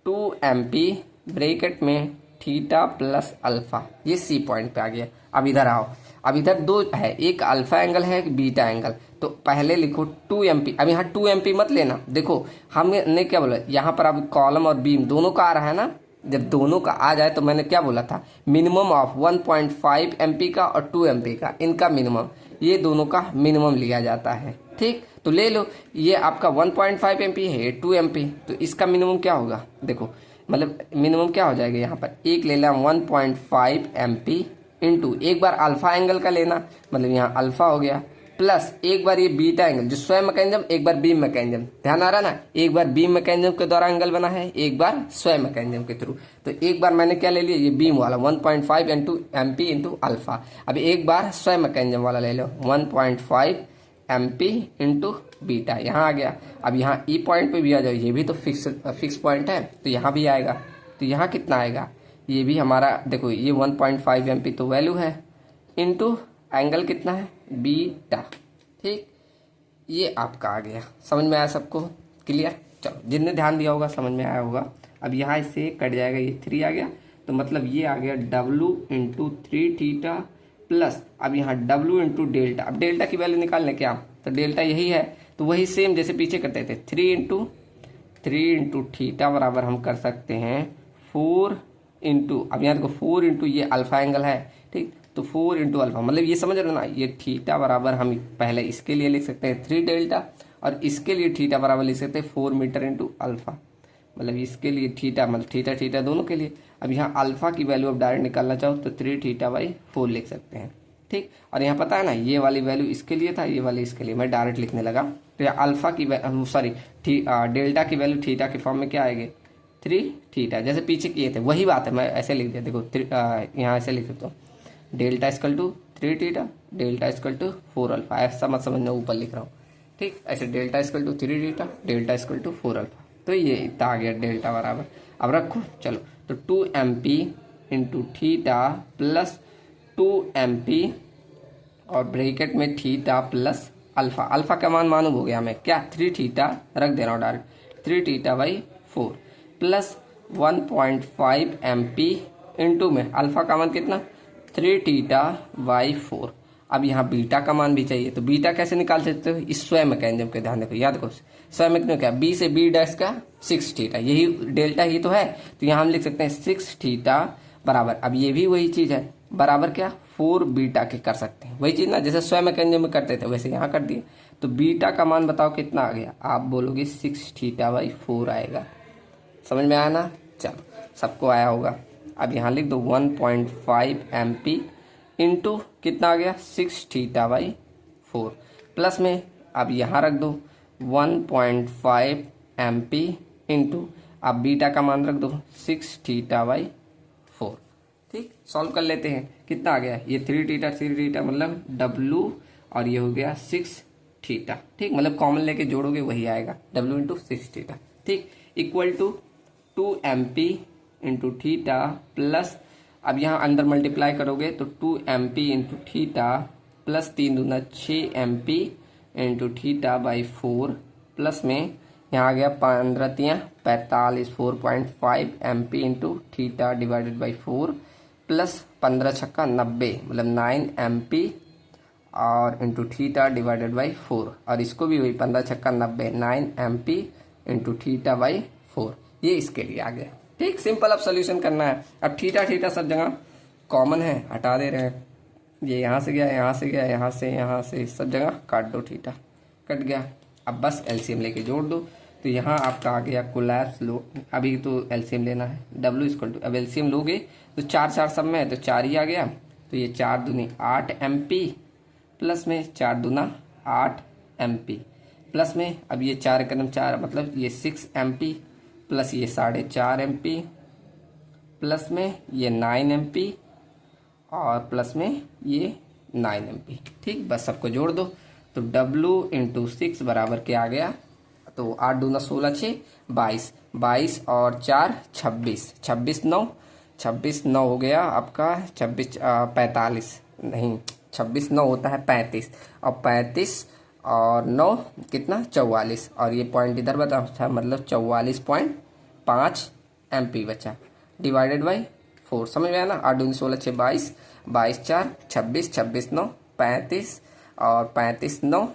2 MP ब्रैकेट में थीटा प्लस अल्फा, ये सी पॉइंट पे आ गया। अब इधर आओ, अब इधर दो है, एक अल्फा एंगल है एक बीटा एंगल, तो पहले लिखो 2 MP। अब यहाँ 2 MP मत लेना, देखो हमने क्या बोला यहाँ पर, अब कॉलम और बीम दोनों का आ रहा है ना, जब दोनों का आ जाए तो मैंने क्या बोला था, मिनिमम ऑफ 1.5 MP का और 2 MP का, इनका मिनिमम, ये दोनों का मिनिमम लिया जाता है। ठीक, तो ले लो, ये आपका 1.5 MP है, 2 MP, तो इसका मिनिमम क्या होगा, देखो मतलब मिनिमम क्या हो जाएगा यहाँ पर, एक ले लें 1.5 MP इंटू एक बार अल्फा एंगल का लेना, मतलब यहाँ अल्फा हो गया, प्लस एक बार ये बीटा एंगल जो स्वयं मैकेनिज्म, एक बार बीम मैकेनिज्म, ध्यान आ रहा ना, एक बार बीम मैकेनिज्म के द्वारा एंगल बना है, एक बार स्वयं मैकेनिज्म के थ्रू। तो एक बार मैंने क्या ले लिया, ये बीम वाला 1.5 MP इंटू अल्फा। अब एक बार स्वयं मैकेनिज्म वाला ले लो 1.5 MP इंटू बीटा, यहाँ आ गया। अब यहाँ ई पॉइंट पे भी आ जाओ, ये भी तो फिक्स पॉइंट है, तो यहाँ भी आएगा। तो यहाँ कितना आएगा, ये भी हमारा देखो, ये 1.5 MP तो वैल्यू है, इंटू एंगल कितना है बीटा। ठीक, ये आपका आ गया, समझ में आया सबको, क्लियर। चलो, जिनने ध्यान दिया होगा समझ में आया होगा। अब यहाँ इससे कट जाएगा, ये 3 आ गया, तो मतलब ये आ गया W इंटू 3 थीटा प्लस, अब यहाँ W इंटू डेल्टा। अब डेल्टा की वैल्यू निकालने क्या, तो डेल्टा यही है, तो वही सेम जैसे पीछे करते थे, 3 इंटू थीटा बराबर हम कर सकते हैं 4 इंटू, अब यहाँ देखो 4 इंटू ये अल्फा एंगल है, ठीक, तो 4 इंटू अल्फा, मतलब ये समझ रहे हो ना, ये थीटा बराबर हम पहले इसके लिए लिख सकते हैं 3 डेल्टा, और इसके लिए थीटा बराबर लिख सकते हैं 4 मीटर इंटू अल्फा, मतलब इसके लिए थीटा, मतलब थीटा थीटा दोनों के लिए। अब यहाँ अल्फा की वैल्यू अब डायरेक्ट निकालना चाहो तो 3 थीटा बाई 4 लिख सकते हैं। ठीक, और यहाँ पता है ना, ये वाली वैल्यू इसके लिए था, ये वाली इसके लिए, मैं डायरेक्ट लिखने लगा। तो यहाँ अल्फा की सॉरी डेल्टा की वैल्यू थीटा के फॉर्म में क्या आएगी, 3 थीटा, जैसे पीछे किए थे वही बात है, मैं ऐसे लिख दिया, देखो यहाँ ऐसे लिख देता हूँ, delta equal to 3 theta, delta equal to 4 alpha, ऐसा मत समझना ऊपर लिख रहा हूँ। ठीक, ऐसे delta equal to 3 theta, delta equal to 4 alpha, तो ये इतना आ गया डेल्टा बराबर। अब रखो, चलो, तो 2 MP into theta plus 2 MP और ब्रैकेट में थीटा प्लस अल्फा, अल्फा का मान मालूम हो गया हमें क्या, 3 थीटा रख दे रहा हूँ direct, 3 theta by 4 plus 1.5 MP into में अल्फा का मान कितना, 3 थीटा बाई 4। अब यहाँ बीटा का मान भी चाहिए, तो बीटा कैसे निकाल सकते हो, इस स्वयं मैकेनिज्म के ध्यान देखो, याद रखो स्वयं मैकेनिज्म क्या, बी से बी डैश का 6 थीटा, यही डेल्टा ही तो है, तो यहाँ हम लिख सकते हैं 6 थीटा बराबर, अब ये भी वही चीज है, बराबर क्या 4 बीटा के कर सकते हैं, वही चीज ना जैसे स्वयं मैकेनिज्म में करते थे वैसे यहाँ कर दिए। तो बीटा का मान बताओ कितना आ गया, आप बोलोगे 6 थीटा बाई 4 आएगा, समझ में आया ना, चलो सबको आया होगा। अब यहाँ लिख दो 1.5 MP इंटू कितना आ गया, 6 थीटा बाई 4 प्लस में, अब यहाँ रख दो 1.5 MP इंटू, अब बीटा का मान रख दो 6 थीटा बाई 4। ठीक, सॉल्व कर लेते हैं, कितना आ गया, ये 3 थीटा मतलब W, और ये हो गया 6 थीटा। ठीक, मतलब कॉमन लेके जोड़ोगे वही आएगा, W इंटू 6 थीटा। ठीक, equal to 2 MP into theta plus, अब यहाँ अंदर मल्टीप्लाई करोगे तो 2 MP इंटू थीटा प्लस 3 दूना 6 MP into theta by 4 plus में यहाँ आ गया 15 तियाँ 45, 4.5 MP into theta divided by 4 plus 15 छक्का 90, मतलब 9 MP और इंटू थीटा डिवाइडेड बाई 4, और इसको भी वही 15 छक्का 90, 9 MP इंटू थीटा बाई 4, ये इसके लिए आ गया। ठीक, सिंपल अब सोल्यूशन करना है। अब थीटा थीटा सब जगह कॉमन है, हटा दे रहे हैं, ये यहाँ से गया, यहाँ से गया, यहाँ से सब जगह काट दो, थीटा कट गया। अब बस एलसीएम लेके जोड़ दो, तो यहाँ आपका आ गया कोलैप्स लो, अभी तो एलसीएम लेना है, W इक्वल टू, अब एलसीएम लोगे तो 4 4 सब में है तो 4 ही आ गया, तो ये 4 दूनी 8 MP प्लस में 4 दूना 8 MP प्लस में, अब ये 4 कदम 4 मतलब ये 6 MP प्लस ये 4.5 MP प्लस में ये 9 MP और प्लस में ये 9 MP। ठीक, बस सबको जोड़ दो, तो W इंटू 6 बराबर क्या आ गया, तो 8 दूना 16 6 22, 22 और 4 26, 26 9 हो गया आपका 26 45, नहीं 26 9 होता है 35, और 35 और 9 कितना 44, और ये पॉइंट इधर बता था, मतलब 44.5 MP बचा, डिवाइडेड बाई 4। समझ में आया ना। 8 दूनी 16 6 22, 22 4 26, 26 9 35 और 35 9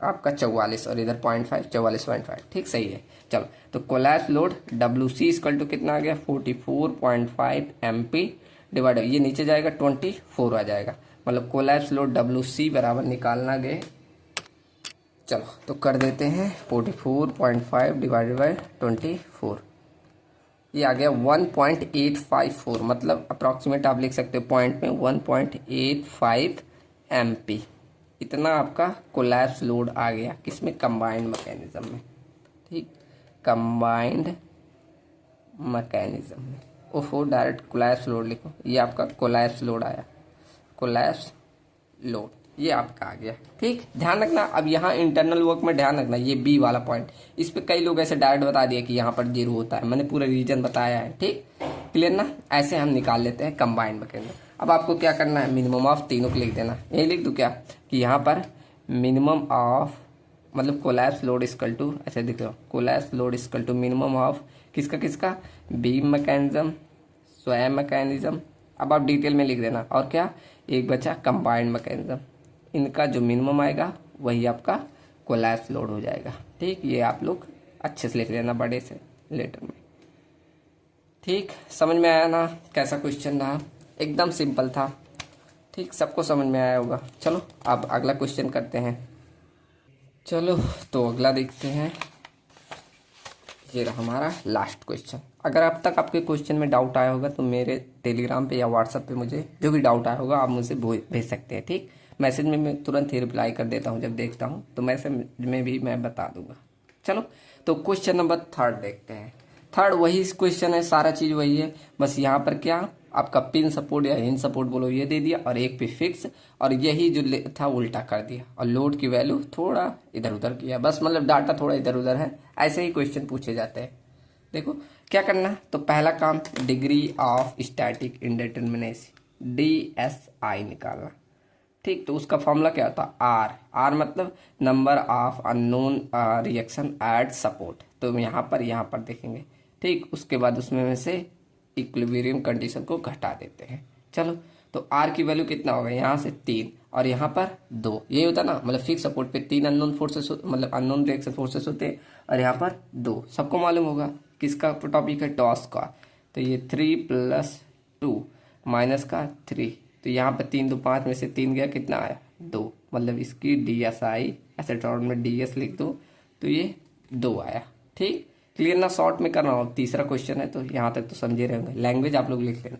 आपका 44 और इधर 0.5 44.5। ठीक सही है। चलो तो collapse load WC equal to कितना आ गया 44.5 MP डिवाइड, ये नीचे जाएगा 24 आ जाएगा। मतलब कोलैप्स लोड WC बराबर निकालना गए, चलो तो कर देते हैं 44.5 डिवाइडेड बाई 24, ये आ गया 1.854, मतलब अप्रॉक्सीमेट आप लिख सकते हो पॉइंट में 1.85 MP। इतना आपका कोलैप्स लोड आ गया किसमें, कंबाइंड मैकेनिज्म में। ठीक, कंबाइंड मैकेनिज्म में। ओहो डायरेक्ट कोलैप्स लोड लिखो, ये आपका कोलैप्स लोड आया, कोलैप्स लोड ये आपका आ गया। ठीक, ध्यान रखना। अब यहाँ इंटरनल वर्क में ध्यान रखना, ये बी वाला पॉइंट, इस पे कई लोग ऐसे डायरेक्ट बता दिए कि यहाँ पर 0 होता है, मैंने पूरा रीजन बताया है। ठीक, क्लियर ना। ऐसे हम निकाल लेते हैं कंबाइंड मैकेनिज्म। अब आपको क्या करना है, मिनिमम ऑफ तीनों को लिख देना। यही लिख दूँ क्या कि यहाँ पर मिनिमम ऑफ मतलब कोलैप्स लोड इक्वल टू, ऐसे देखो collapse load equal to minimum of किसका किसका, बीम मैकेनिज्म, स्वयं मैकेनिज्म। अब आप डिटेल में लिख देना। और क्या, एक बचा कंबाइंड मैकेनिज्म, इनका जो मिनिमम आएगा वही आपका कोलैप्स लोड हो जाएगा। ठीक, ये आप लोग अच्छे से लिख लेना बड़े से लेटर में। ठीक, समझ में आया ना कैसा क्वेश्चन रहा, एकदम सिंपल था। ठीक, सबको समझ में आया होगा। चलो अब अगला क्वेश्चन करते हैं। चलो तो अगला देखते हैं, ये रहा हमारा लास्ट क्वेश्चन। अगर अब तक आपके क्वेश्चन में डाउट आया होगा तो मेरे टेलीग्राम पे या व्हाट्सएप पे मुझे जो भी डाउट आया होगा आप मुझे भेज सकते हैं। ठीक, मैसेज में मैं तुरंत ही रिप्लाई कर देता हूँ, जब देखता हूँ तो मैसेज में भी मैं बता दूंगा। चलो तो क्वेश्चन नंबर 3 देखते हैं। थर्ड वही क्वेश्चन है, सारा चीज़ वही है, बस यहाँ पर क्या आपका पिन सपोर्ट या हिंज सपोर्ट बोलो ये दे दिया और एक पे फिक्स, और यही जो था उल्टा कर दिया और लोड की वैल्यू थोड़ा इधर उधर किया, बस मतलब डाटा थोड़ा इधर उधर है। ऐसे ही क्वेश्चन पूछे जाते हैं। देखो क्या करना, तो पहला काम degree of static indeterminacy DSI निकालना। ठीक, तो उसका फॉर्मूला क्या होता है, आर मतलब number of unknown reaction at support. तो यहाँ पर देखेंगे। ठीक, उसके बाद उसमें में से इक्विलिब्रियम कंडीशन को घटा देते हैं। चलो तो आर की वैल्यू कितना होगा, यहाँ से 3 और यहाँ पर 2, यही होता ना, मतलब फिक्स सपोर्ट पे 3 अननोन फोर्सेस मतलब अननोन रिएक्शन फोर्सेस होते हैं और यहाँ पर 2। सबको मालूम होगा किसका टॉपिक है, टॉस का। तो ये 3 + 2 माइनस का 3, तो यहाँ पर 3 2 5 में से 3 गया, कितना आया 2, मतलब इसकी DSI ऐसे टर्म में DS लिख दो तो ये 2 आया। ठीक, क्लियर ना, शॉर्ट में कर रहा हूँ। तीसरा क्वेश्चन है तो यहाँ तक तो समझे रहे होंगे, लैंग्वेज आप लोग लिख लेना।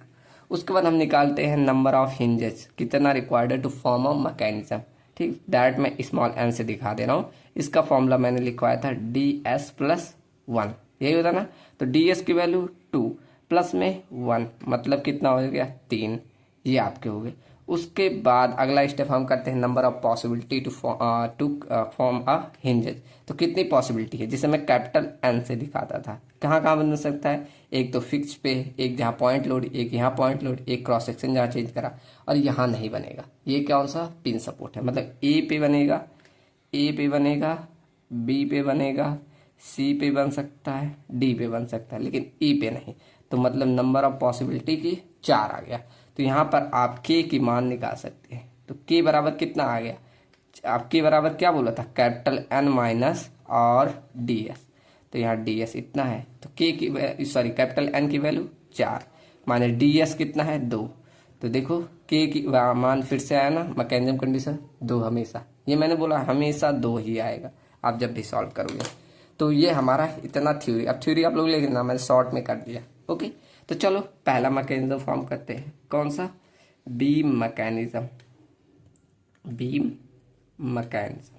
उसके बाद हम निकालते हैं नंबर ऑफ हिंजेस, कितना required to form a mechanism. ठीक, डायरेक्ट मैं स्मॉल n से दिखा दे रहा हूँ। इसका फॉर्मूला मैंने लिखवाया था DS+1, यही होता ना। तो DS की वैल्यू 2 प्लस में 1 मतलब कितना हो गया 3, ये आपके हो गए। उसके बाद अगला स्टेप हम करते हैं number of possibility to form a hinges. तो कितनी पॉसिबिलिटी है, जिसे मैं कैपिटल N से दिखाता था, कहाँ कहाँ बन सकता है, एक तो फिक्स पे, एक जहाँ पॉइंट लोड, एक यहाँ पॉइंट लोड, एक क्रॉस सेक्शन जहाँ चेंज करा, और यहाँ नहीं बनेगा। ये कौन सा पिन सपोर्ट है, मतलब ए पे बनेगा, ए पे बनेगा, बी पे बनेगा, सी पे बन सकता है, डी पे बन सकता है, लेकिन ई पे नहीं। तो मतलब नंबर ऑफ पॉसिबिलिटी की 4 आ गया। तो यहाँ पर आप के की मान निकाल सकते हैं। तो के बराबर कितना आ गया, आप के बराबर क्या बोला था, कैपिटल N माइनस और DS। तो यहाँ DS इतना है, तो के की सॉरी कैपिटल N की वैल्यू 4 माइनस DS कितना है 2। तो देखो के की मान फिर से आया ना, मैकेनिज्म कंडीशन 2 हमेशा, ये मैंने बोला हमेशा 2 ही आएगा आप जब भी सॉल्व करोगे। तो ये हमारा इतना थ्योरी। अब थ्योरी आप लोग ले लेना, मैंने शॉर्ट में कर दिया। ओके, तो चलो पहला मैकेनिज्म फॉर्म करते हैं, कौन सा, बीम मैकेनिज्म। बीम मैकेनिज्म,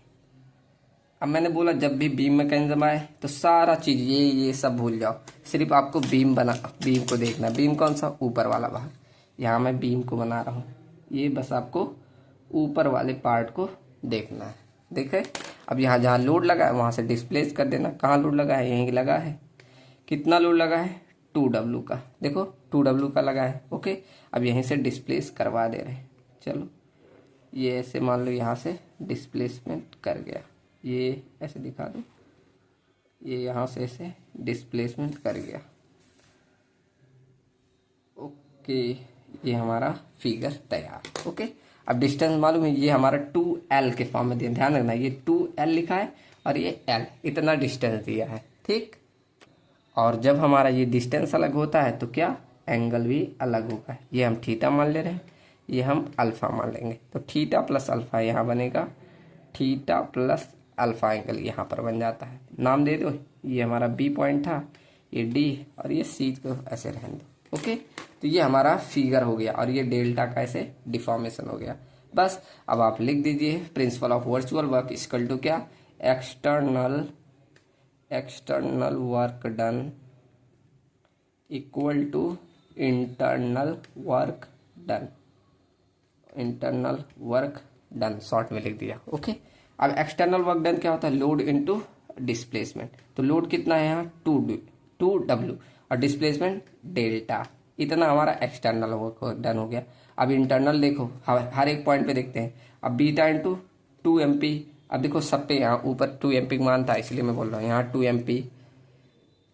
अब मैंने बोला जब भी बीम मैकेनिज्म आए तो सारा चीज ये सब भूल जाओ, सिर्फ आपको बीम को देखना। बीम कौन सा, ऊपर वाला भाग, यहाँ मैं बीम को बना रहा हूँ, ये बस आपको ऊपर वाले पार्ट को देखना है। देखे, अब यहाँ जहाँ लोड लगा है वहाँ से डिस्प्लेस कर देना। कहाँ लोड लगा है, यहीं लगा है। कितना लोड लगा है, 2W का, देखो 2W का लगा है। ओके, अब यहीं से डिस्प्लेस करवा दे रहे हैं। चलो ये ऐसे मान लो यहाँ से डिस्प्लेसमेंट कर गया, ये ऐसे दिखा दो, ये यहाँ से ऐसे डिस्प्लेसमेंट कर गया। कि ये हमारा फिगर तैयार। ओके, अब डिस्टेंस मालूम है, ये हमारा 2L के फॉर्म में दिया, ध्यान रखना ये 2L लिखा है और ये L, इतना डिस्टेंस दिया है। ठीक, और जब हमारा ये डिस्टेंस अलग होता है तो क्या, एंगल भी अलग होगा। ये हम थीटा मान ले रहे हैं, ये हम अल्फा मान लेंगे, तो थीटा प्लस अल्फा यहाँ बनेगा, थीटा प्लस अल्फा एंगल यहाँ पर बन जाता है। नाम दे दो, ये हमारा बी पॉइंट था, ये डी, और ये सी को ऐसे रहने दो। ओके, तो ये हमारा फिगर हो गया और ये डेल्टा का ऐसे डिफॉर्मेशन हो गया। बस अब आप लिख दीजिए principle of virtual work equal to क्या, external work done equal to internal work done, internal work done short में लिख दिया। ओके, अब एक्सटर्नल वर्क डन क्या होता है, लोड इनटू डिस्प्लेसमेंट। तो लोड कितना है यहाँ 2W और डिस्प्लेसमेंट डेल्टा, इतना हमारा एक्सटर्नल वर्क डन हो गया। अब इंटरनल देखो, हर एक पॉइंट पे देखते हैं। अब बीटा इंटू 2MP, अब देखो सब पे यहाँ ऊपर 2MP मान था इसलिए मैं बोल रहा हूँ, यहाँ 2MP,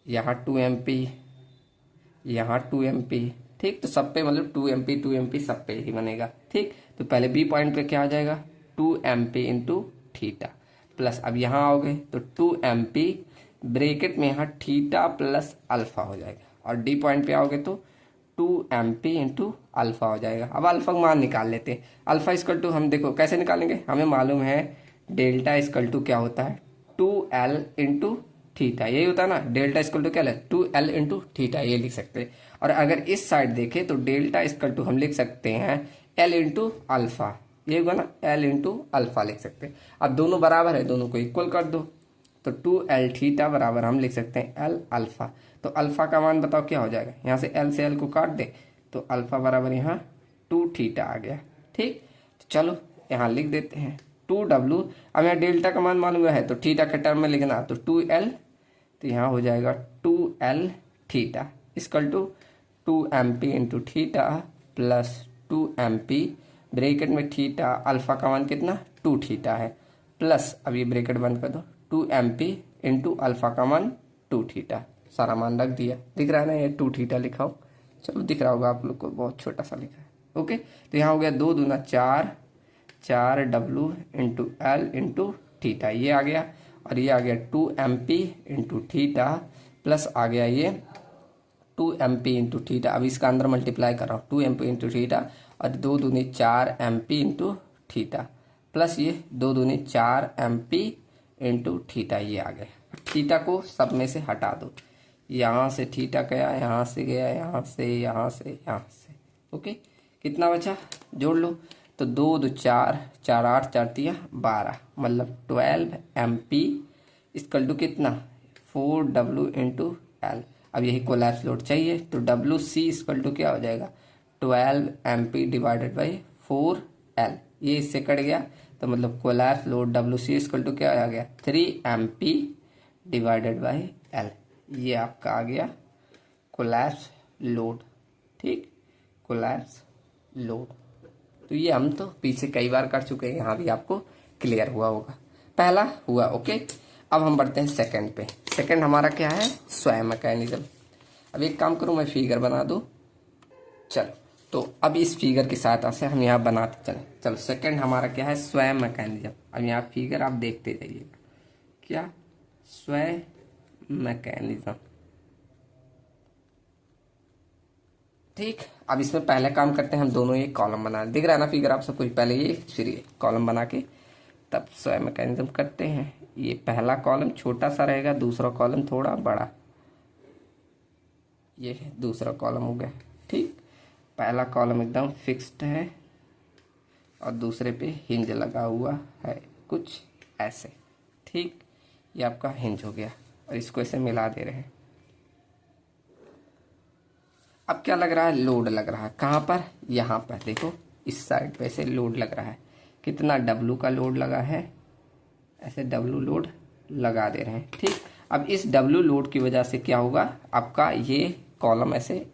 यहाँ 2MP, यहाँ 2MP। ठीक, तो सब पे मतलब 2MP सब पे ही बनेगा। ठीक, तो पहले बी पॉइंट पे क्या आ जाएगा 2MP इंटू थीटा प्लस, अब यहाँ आओगे तो 2MP ब्रेकेट में यहाँ थीटा प्लस अल्फा हो जाएगा, और डी पॉइंट पे आओगे तो 2MP इंटू अल्फा हो जाएगा। अब अल्फा का मान निकाल लेते हैं। अल्फा इक्वल टू हम देखो कैसे निकालेंगे, हमें मालूम है डेल्टा इक्वल टू क्या होता है 2L इंटू थीटा, यही होता है ना, डेल्टा इक्वल टू क्या है 2L इंटू थीटा, ये लिख सकते हैं। और अगर इस साइड देखें तो डेल्टा इक्वल टू हम लिख सकते हैं L इंटू अल्फा, ये होगा ना L इंटू अल्फा लिख सकते हैं। अब दोनों बराबर है, दोनों को इक्वल कर दो, तो 2L थीटा बराबर हम लिख सकते हैं L अल्फा। तो अल्फा का मान बताओ क्या हो जाएगा, यहाँ से L से L को काट दे तो अल्फा बराबर यहाँ 2 थीटा आ गया। ठीक, तो चलो यहाँ लिख देते हैं 2W। अब यहाँ डेल्टा का मान मालूम है तो थीटा के टर्म में लिखना, तो 2L, तो यहाँ हो जाएगा 2L theta equal to 2MP into theta plus 2MP bracket में थीटा, अल्फा का मान कितना 2 थीटा है, प्लस अब ये ब्रेकेट बंद कर दो 2MP इंटू अल्फा का मान 2 थीटा, सारा मान रख दिया। दिख रहा है ना, ये 2 थीटा लिखा हो, चलो दिख रहा होगा आप लोग को, बहुत छोटा सा लिखा है। ओके, तो यहाँ हो गया 2 दूना 4, 4W into L into theta, ये आ गया, और ये आ गया 2MP इंटू थीटा प्लस आ गया ये 2MP इंटू थीटा। अब इसका अंदर मल्टीप्लाई कर रहा हूँ 2MP इंटू थीटा, और 2 दूनी 4MP इंटू थीटा प्लस ये 2 दूनी 4MP इंटू थीटा, ये आ गया। थीटा को सब में से हटा दो, यहाँ से थीटा गया, यहाँ से गया, यहाँ से, यहाँ से, यहाँ से। ओके, कितना बचा जोड़ लो, तो 2 2 4, 4 8, 4 3 12, मतलब 12MP इक्वल टू कितना 4W इंटू L। अब यही कोलैप्स लोड चाहिए, तो WC इक्वल टू क्या हो जाएगा 12MP डिवाइडेड बाई 4L, ये इससे कट गया, तो मतलब collapse load WC equal to क्या आ गया 3MP डिवाइडेड बाई L, ये आपका आ गया कोलैप्स लोड। ठीक, कोलैप्स लोड, तो ये हम तो पीछे कई बार कर चुके हैं, यहाँ भी आपको क्लियर हुआ होगा, पहला हुआ। ओके, अब हम बढ़ते हैं सेकंड पे। सेकंड हमारा क्या है स्वयं मैकेनिज्म। अब एक काम करूँ, मैं फिगर बना दूँ, चलो, तो अब इस फिगर की सहायता से हम यहाँ बनाते चलें। चलो, सेकंड हमारा क्या है स्वयं मैकेनिज्म। अब यहाँ फिगर आप देखते जाइएगा, क्या स्वयं मैकेनिज्म। ठीक, अब इसमें पहले काम करते हैं हम दोनों ये कॉलम बना, दिख रहा है ना फिगर आप सबको, पहले ये फिर ये कॉलम बना के तब स्वयं मैकेनिज्म करते हैं। ये पहला कॉलम छोटा सा रहेगा, दूसरा कॉलम थोड़ा बड़ा, ये है दूसरा कॉलम हो गया। ठीक, पहला कॉलम एकदम फिक्स्ड है और दूसरे पे हिंज लगा हुआ है कुछ ऐसे। ठीक, ये आपका हिंज हो गया और इसको ऐसे मिला दे रहे हैं। अब क्या लग रहा है, लोड लग रहा है, कहाँ पर, यहाँ पर देखो इस साइड पे से लोड लग रहा है, कितना W का लोड लगा है, ऐसे W लोड लगा दे रहे हैं। ठीक, अब इस W लोड की वजह से क्या होगा, आपका ये कॉलम ऐसे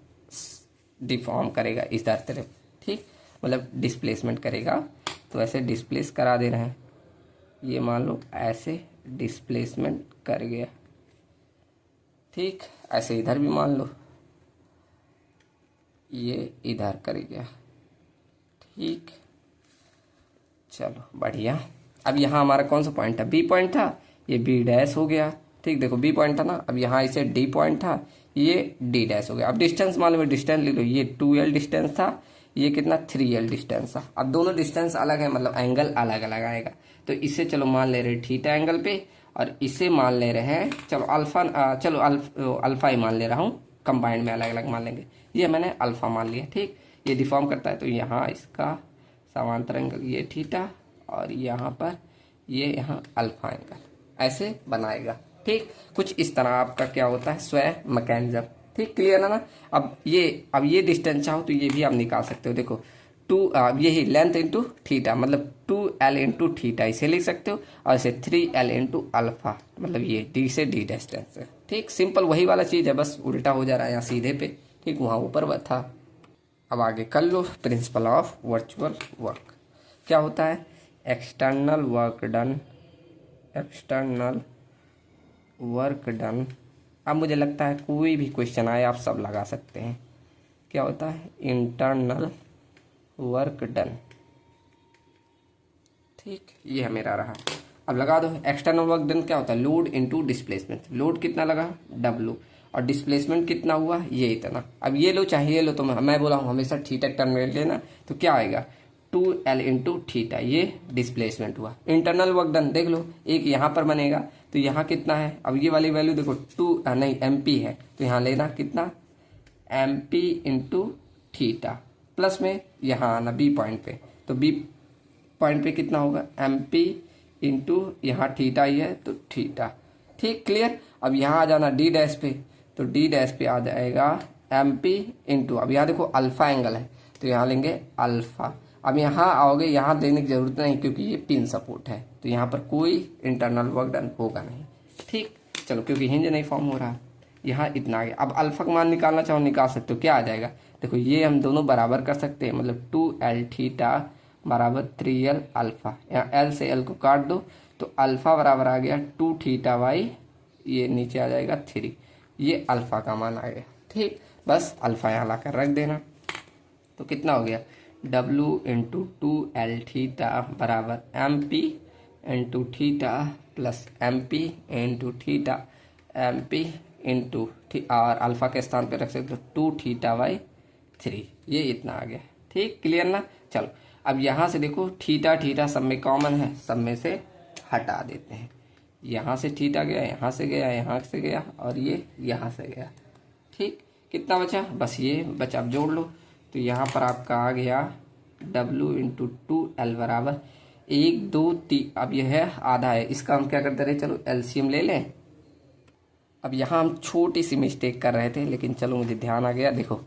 डिफॉर्म करेगा इधर तरफ। ठीक, मतलब डिस्प्लेसमेंट करेगा, तो ऐसे डिस्प्लेस करा दे रहे हैं, ये मान लो ऐसे डिस्प्लेसमेंट कर गया। ठीक, ऐसे इधर भी मान लो ये इधर कर गया। ठीक, चलो बढ़िया। अब यहाँ हमारा कौन सा पॉइंट था, बी पॉइंट था, ये बी डैश हो गया। ठीक, देखो बी पॉइंट था ना, अब यहाँ इसे डी पॉइंट था, ये डी डैश हो गया। अब डिस्टेंस मालूम है, डिस्टेंस ले लो, ये 2l डिस्टेंस था, ये कितना 3l डिस्टेंस था। अब दोनों डिस्टेंस अलग है, मतलब एंगल अलग अलग आएगा। तो इसे चलो मान ले रहे थीटा एंगल पे, और इसे मान ले रहे हैं चलो अल्फा, चलो अल्फा ही मान ले रहा हूँ, कंबाइंड में अलग अलग मान लेंगे। ये मैंने अल्फा मान लिया। ठीक, ये डिफॉर्म करता है, तो यहाँ इसका समांतर एंगल ये थीटा, और यहाँ पर ये यहाँ अल्फा एंगल ऐसे बनाएगा। ठीक, कुछ इस तरह आपका क्या होता है स्वयं मैकेनिज्म। ठीक, क्लियर है ना। अब ये डिस्टेंस चाहो तो ये भी आप निकाल सकते हो। देखो यही लेंथ इंटू थीटा, मतलब 2l इंटू थीटा इसे लिख सकते हो, और इसे 3l इंटू अल्फा, मतलब ये डी से डी डिस्टेंस है। ठीक, सिंपल वही वाला चीज़ है, बस उल्टा हो जा रहा है यहाँ सीधे पे। ठीक, वहाँ ऊपर था। अब आगे कर लो प्रिंसिपल ऑफ वर्चुअल वर्क। क्या होता है, external work done, external work done. अब मुझे लगता है कोई भी क्वेश्चन आए आप सब लगा सकते हैं। क्या होता है, इंटरनल वर्क डन। ठीक, ये मेरा रहा। अब लगा दो एक्सटर्नल वर्क डन क्या होता है, लोड इनटू डिस्प्लेसमेंट। लोड कितना लगा W, और डिस्प्लेसमेंट कितना हुआ, ये इतना। अब ये लो चाहे ये लो, तो मैं बोला हूँ हमेशा थीटा टर्म में लेना, तो क्या आएगा 2l इंटू थीटा, ये डिस्प्लेसमेंट हुआ। इंटरनल वर्क डन देख लो, एक यहाँ पर बनेगा, तो यहाँ कितना है, अब ये वाली वैल्यू देखो नहीं MP है, तो यहाँ लेना कितना MP इंटू थीटा, प्लस में यहाँ आना B पॉइंट पे, तो B पॉइंट पे कितना होगा MP इंटू यहाँ थीटा ही है तो थीटा। ठीक, क्लियर। अब यहाँ आ जाना D डैश पे, तो D डैश पे आ जाएगा MP इंटू, अब यहाँ देखो अल्फा एंगल है, तो यहाँ लेंगे अल्फा। अब यहाँ आओगे, यहाँ देने की जरूरत नहीं क्योंकि ये पिन सपोर्ट है, तो यहाँ पर कोई इंटरनल वर्क डन होगा नहीं। ठीक, चलो क्योंकि हिंज नहीं फॉर्म हो रहा, यहाँ इतना आ गया। अब अल्फा का मान निकालना चाहो निकाल सकते हो, क्या आ जाएगा देखो, ये हम दोनों बराबर कर सकते हैं, मतलब 2l थीटा बराबर 3l अल्फा। यहाँ l से l को काट दो, तो अल्फा बराबर आ गया 2 थीटा बाई, ये नीचे आ जाएगा 3, ये अल्फा का मान आ गया। ठीक, बस अल्फा यहाँ ला कर रख देना, तो कितना हो गया W इंटू 2l थीटा बराबर MP into theta plus MP into theta, MP into और अल्फा के स्थान पे रख सकते हो 2 थीटा बाई 3, ये इतना आ गया। ठीक, क्लियर ना। चलो अब यहाँ से देखो थीटा थीटा सब में कॉमन है, सब में से हटा देते हैं। यहाँ से थीटा गया, यहाँ से गया, यहाँ से गया, और ये यहाँ से गया। ठीक, कितना बचा, बस ये बचा। अब जोड़ लो, तो यहाँ पर आपका आ गया W इंटू 2l बराबर 1 2 3। अब यह है आधा है, इसका हम क्या करते रहे, चलो LCM ले लें। अब यहाँ हम छोटी सी मिस्टेक कर रहे थे, लेकिन चलो मुझे ध्यान आ गया। देखो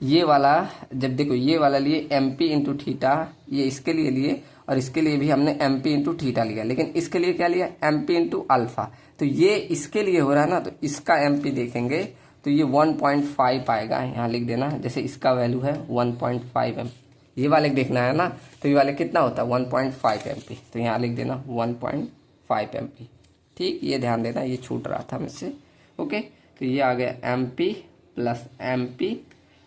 ये वाला, जब देखो ये वाला लिए MP इंटू थीटा, ये इसके लिए लिए, और इसके लिए भी हमने MP इंटू थीटा लिया, लेकिन इसके लिए क्या लिया MP इंटू अल्फा। तो ये इसके लिए हो रहा है ना, तो इसका MP देखेंगे तो ये 1.5 आएगा, यहाँ लिख देना। जैसे इसका वैल्यू है 1.5 MP, ये वाले देखना है ना, तो ये वाले कितना होता है 1.5 MP, तो यहाँ लिख देना 1.5 MP। ठीक, ये ध्यान देना, ये छूट रहा था मुझसे। ओके, तो ये आ गया MP प्लस MP,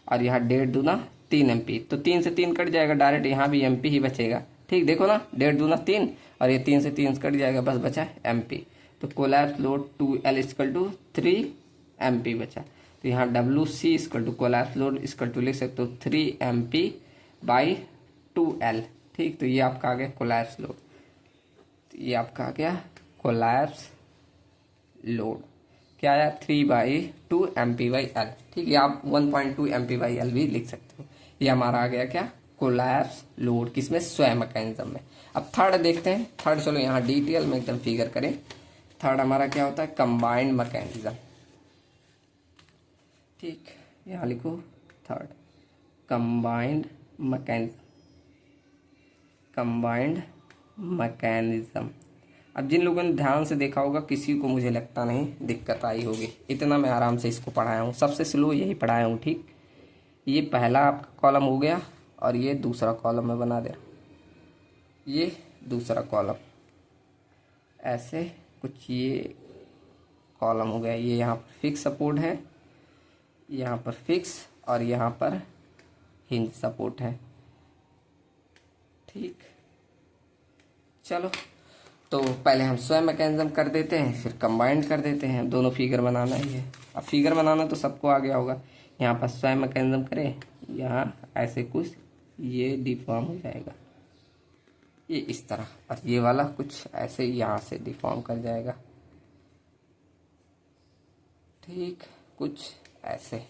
और यहाँ 1.5 दूना 3 MP, तो 3 से 3 कट जाएगा डायरेक्ट, यहाँ भी MP ही बचेगा। ठीक, देखो ना 1.5 दूना 3, और ये 3 से 3 कट जाएगा, बस बचा MP। तो collapse load 2l equal to 3 MP बचा। तो यहाँ WC equal to collapse load equal to लिख सकते हो 3 MP बाई 2l। ठीक, तो ये आपका आ गया कोलैप्स लोड, तो ये आपका आ गया कोलैप्स लोड, क्या आया 3/2 MP बाई L। ठीक है, आप 1.2 MP बाई L भी लिख सकते हो। ये हमारा आ गया क्या, कोलैप्स लोड, किसमें, स्वयं मैकेनिज्म में। अब थर्ड देखते हैं। थर्ड चलो यहाँ डिटेल में एकदम फिगर करें। थर्ड हमारा क्या होता है, कंबाइंड मैकेनिज्म। ठीक, यहाँ लिखो third combined mechanism, combined mechanism. अब जिन लोगों ने ध्यान से देखा होगा, किसी को मुझे लगता नहीं दिक्कत आई होगी, इतना मैं आराम से इसको पढ़ाया हूँ, सबसे स्लो यही पढ़ाया हूँ। ठीक, ये पहला आपका कॉलम हो गया, और ये दूसरा कॉलम में बना दे रहा, ये दूसरा कॉलम, ऐसे कुछ ये कॉलम हो गया। ये यहाँ पर फिक्स सपोर्ट है, यहाँ पर फिक्स, और यहाँ पर हिंज सपोर्ट है। ठीक, चलो तो पहले हम स्वयं मैकेनिज्म कर देते हैं, फिर कंबाइंड कर देते हैं। दोनों फिगर बनाना ही है। अब फिगर बनाना तो सबको आ गया होगा। यहाँ पर स्वयं मैकेनिज्म करें, यहाँ ऐसे कुछ ये डिफॉर्म हो जाएगा, ये इस तरह, और ये वाला कुछ ऐसे यहाँ से डिफॉर्म कर जाएगा। ठीक, कुछ ऐसे,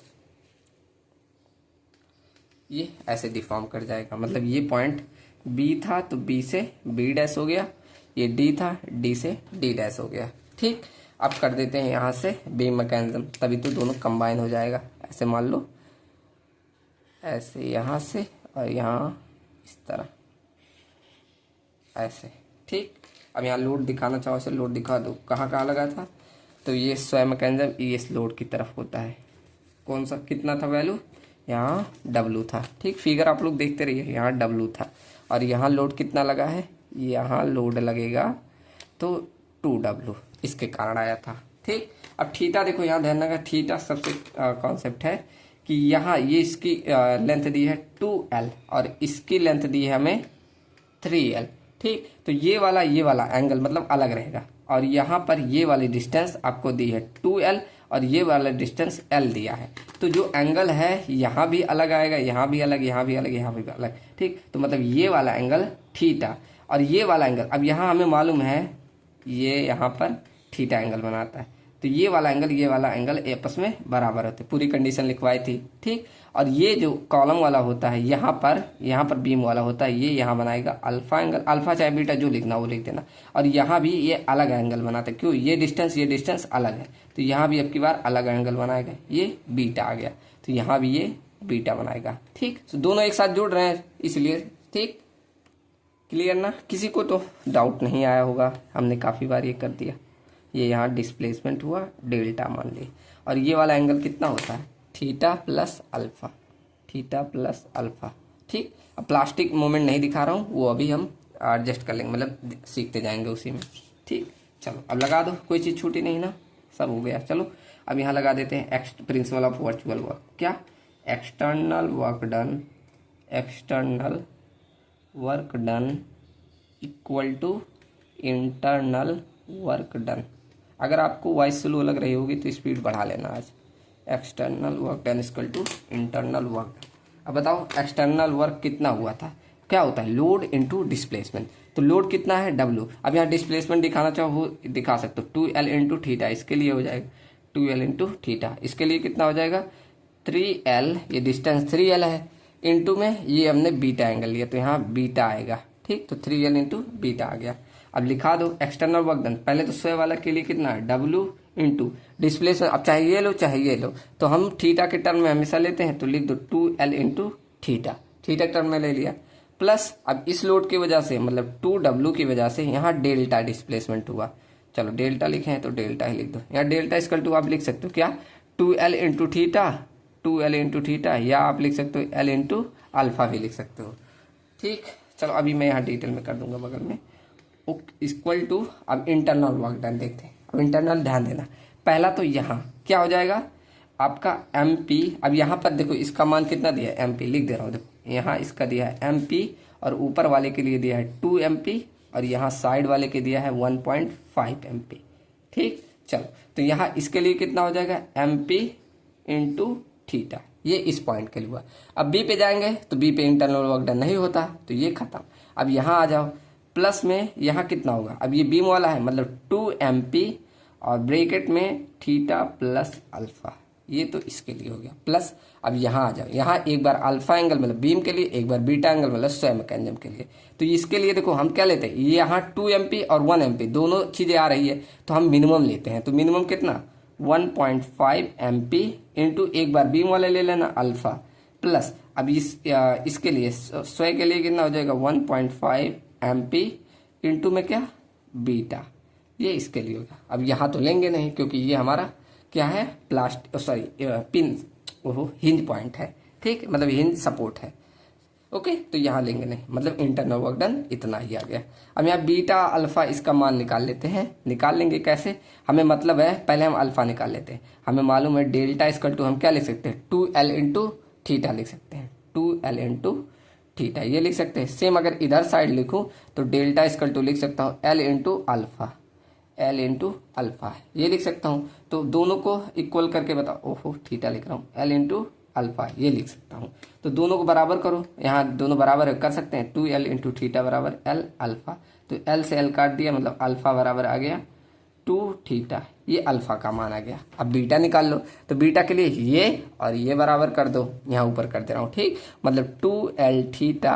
ये ऐसे डिफॉर्म कर जाएगा। मतलब ये पॉइंट बी था तो बी से बी डैश हो गया, ये डी था डी से डी डैश हो गया। ठीक, अब कर देते हैं यहाँ से बीम मैकेनिज्म, तभी तो दोनों कंबाइन हो जाएगा। ऐसे मान लो, ऐसे यहाँ से और यहाँ इस तरह ऐसे। ठीक, अब यहाँ लोड दिखाना चाहो इसे लोड दिखा दो। कहाँ कहाँ लगा था, तो ये स्वयं मैकेनिज्म ये इस लोड की तरफ होता है। कौन सा, कितना था वैल्यू, यहाँ W था। ठीक, फिगर आप लोग देखते रहिए, यहाँ W था और यहाँ लोड कितना लगा है, यहाँ लोड लगेगा तो 2W, इसके कारण आया था। ठीक, अब थीटा देखो, यहाँ ध्यान रखना, थीटा सबसे कॉन्सेप्ट है कि यहाँ ये इसकी लेंथ दी है 2L और इसकी लेंथ दी है हमें 3L। ठीक, तो ये वाला एंगल मतलब अलग रहेगा, और यहाँ पर ये वाली डिस्टेंस आपको दी है 2L और ये वाला डिस्टेंस L दिया है। तो जो एंगल है यहाँ भी अलग आएगा, यहाँ भी अलग, यहाँ भी अलग, यहाँ भी अलग। ठीक, तो मतलब ये वाला एंगल थीटा और ये वाला एंगल, अब यहाँ हमें मालूम है ये यहाँ पर थीटा एंगल बनाता है, तो ये वाला एंगल आपस में बराबर होते, पूरी कंडीशन लिखवाई थी। ठीक, और ये जो कॉलम वाला होता है यहाँ पर बीम वाला होता है, ये यहाँ बनाएगा अल्फा एंगल, अल्फा चाहे बीटा जो लिखना वो लिख देना। और यहाँ भी ये अलग एंगल बनाता है, क्यों, ये डिस्टेंस अलग है, तो यहाँ भी अब की बार अलग एंगल बनाएगा, ये बीटा आ गया, तो यहाँ भी ये बीटा बनाएगा। ठीक, तो दोनों एक साथ जुड़ रहे हैं इसलिए। ठीक, क्लियर ना, किसी को तो डाउट नहीं आया होगा, हमने काफ़ी बार ये कर दिया। ये यहाँ डिस्प्लेसमेंट हुआ डेल्टा मान ली, और ये वाला एंगल कितना होता है, theta plus alpha, theta plus alpha. ठीक, अब प्लास्टिक मोमेंट नहीं दिखा रहा हूँ, वो अभी हम एडजस्ट कर लेंगे, मतलब सीखते जाएंगे उसी में। ठीक, चलो अब लगा दो, कोई चीज़ छूटी नहीं ना, सब हो गया। चलो अब यहाँ लगा देते हैं प्रिंसिपल ऑफ वर्चुअल वर्क। क्या, external work done equal to internal work done. अगर आपको वॉइस स्लो लग रही होगी तो स्पीड बढ़ा लेना आज। External work done equal to internal work. अब बताओ एक्सटर्नल वर्क कितना हुआ था, क्या होता है, लोड इनटू डिस्प्लेसमेंट। तो लोड कितना है, W। अब यहाँ डिस्प्लेसमेंट दिखाना चाहो दिखा सकते हो, 2L इंटू थीटा, इसके लिए हो जाएगा 2L इंटू थीटा, इसके लिए कितना हो जाएगा 3L, ये डिस्टेंस 3L है, इंटू में ये हमने बीटा एंगल लिया तो यहाँ बीटा आएगा। ठीक, तो 3L इंटू बीटा आ गया। अब लिखा दो एक्सटर्नल वर्क डन, पहले तो स्वयं वाला के लिए कितना है, W इंटू डिस्प्लेसमेंट। अब चाहे ये लो चाहे ये लो, तो हम थीटा के टर्म में हमेशा लेते हैं, तो लिख दो 2L इंटू थीटा, थीटा के टर्म में ले लिया, प्लस अब इस लोड की वजह से मतलब 2W की वजह से यहाँ डेल्टा डिस्प्लेसमेंट हुआ। चलो डेल्टा लिखे हैं तो डेल्टा ही लिख दो, यहाँ डेल्टा इक्वल टू आप लिख सकते हो क्या, 2L into theta, 2L into theta, या आप लिख सकते हो L इंटू अल्फा भी लिख सकते हो। ठीक, चलो अभी मैं यहाँ डिटेल में कर दूंगा बगल में। इक्वल टू, अब इंटरनल वर्क डन देखते हैं। अब इंटरनल ध्यान देना, पहला तो यहाँ क्या हो जाएगा आपका MP। अब यहाँ पर देखो इसका मान कितना दिया है, MP लिख दे रहा हूँ, देखो यहाँ इसका दिया है MP और ऊपर वाले के लिए दिया है 2 MP और यहाँ साइड वाले के दिया है 1.5 MP। ठीक, चलो तो यहाँ इसके लिए कितना हो जाएगा MP इंटू थीटा, ये इस पॉइंट के लिए हुआ। अब B पे जाएंगे तो B पे इंटरनल वर्क डन नहीं होता, तो ये खत्म। अब यहाँ आ जाओ, प्लस में यहाँ कितना होगा, अब ये बीम वाला है मतलब 2 MP और ब्रैकेट में थीटा प्लस अल्फा, ये तो इसके लिए हो गया प्लस। अब यहाँ आ जाओ, यहाँ एक बार अल्फा एंगल मतलब बीम के लिए, एक बार बीटा एंगल मतलब स्वयं मैकेनिज्म के लिए। तो इसके लिए देखो हम क्या लेते हैं, ये यहाँ 2 MP और 1 MP दोनों चीजें आ रही है, तो हम मिनिमम लेते हैं। तो मिनिमम कितना 1.5 MP इंटू एक बार बीम वाले ले लेना अल्फा, प्लस अब इसके लिए स्वयं के लिए कितना हो जाएगा 1.5 MP इंटू में क्या बीटा, ये इसके लिए होगा। अब यहाँ तो लेंगे नहीं क्योंकि ये हमारा क्या है पिन हिंज पॉइंट है। ठीक, मतलब हिंज सपोर्ट है। ओके, तो यहाँ लेंगे नहीं, मतलब इंटरनल वर्क डन इतना ही आ गया। अब यहाँ बीटा अल्फा इसका मान निकाल लेते हैं। निकाल लेंगे कैसे, हमें मतलब है पहले हम अल्फा निकाल लेते हैं। हमें मालूम है डेल्टा इक्वल टू हम क्या लिख सकते हैं 2L इंटू थीटा लिख सकते हैं। 2L इंटू थीटा, ये लिख सकते हैं। सेम अगर इधर साइड लिखूं तो डेल्टा इक्वल टू लिख सकता हूँ L into alpha, L into alpha, ये लिख सकता हूँ। तो दोनों को इक्वल करके बताओ, ओहो थीटा लिख रहा हूँ, L इंटू अल्फा ये लिख सकता हूँ। तो दोनों को बराबर करो, यहाँ दोनों बराबर कर सकते हैं, 2L इंटू थीटा बराबर L अल्फा। तो L से L काट दिया, मतलब अल्फा बराबर आ गया 2 थीटा, ये अल्फा का मान आ गया। अब बीटा निकाल लो, तो बीटा के लिए ये और ये बराबर कर दो, यहाँ ऊपर कर दे रहा हूँ, ठीक। मतलब 2L थीटा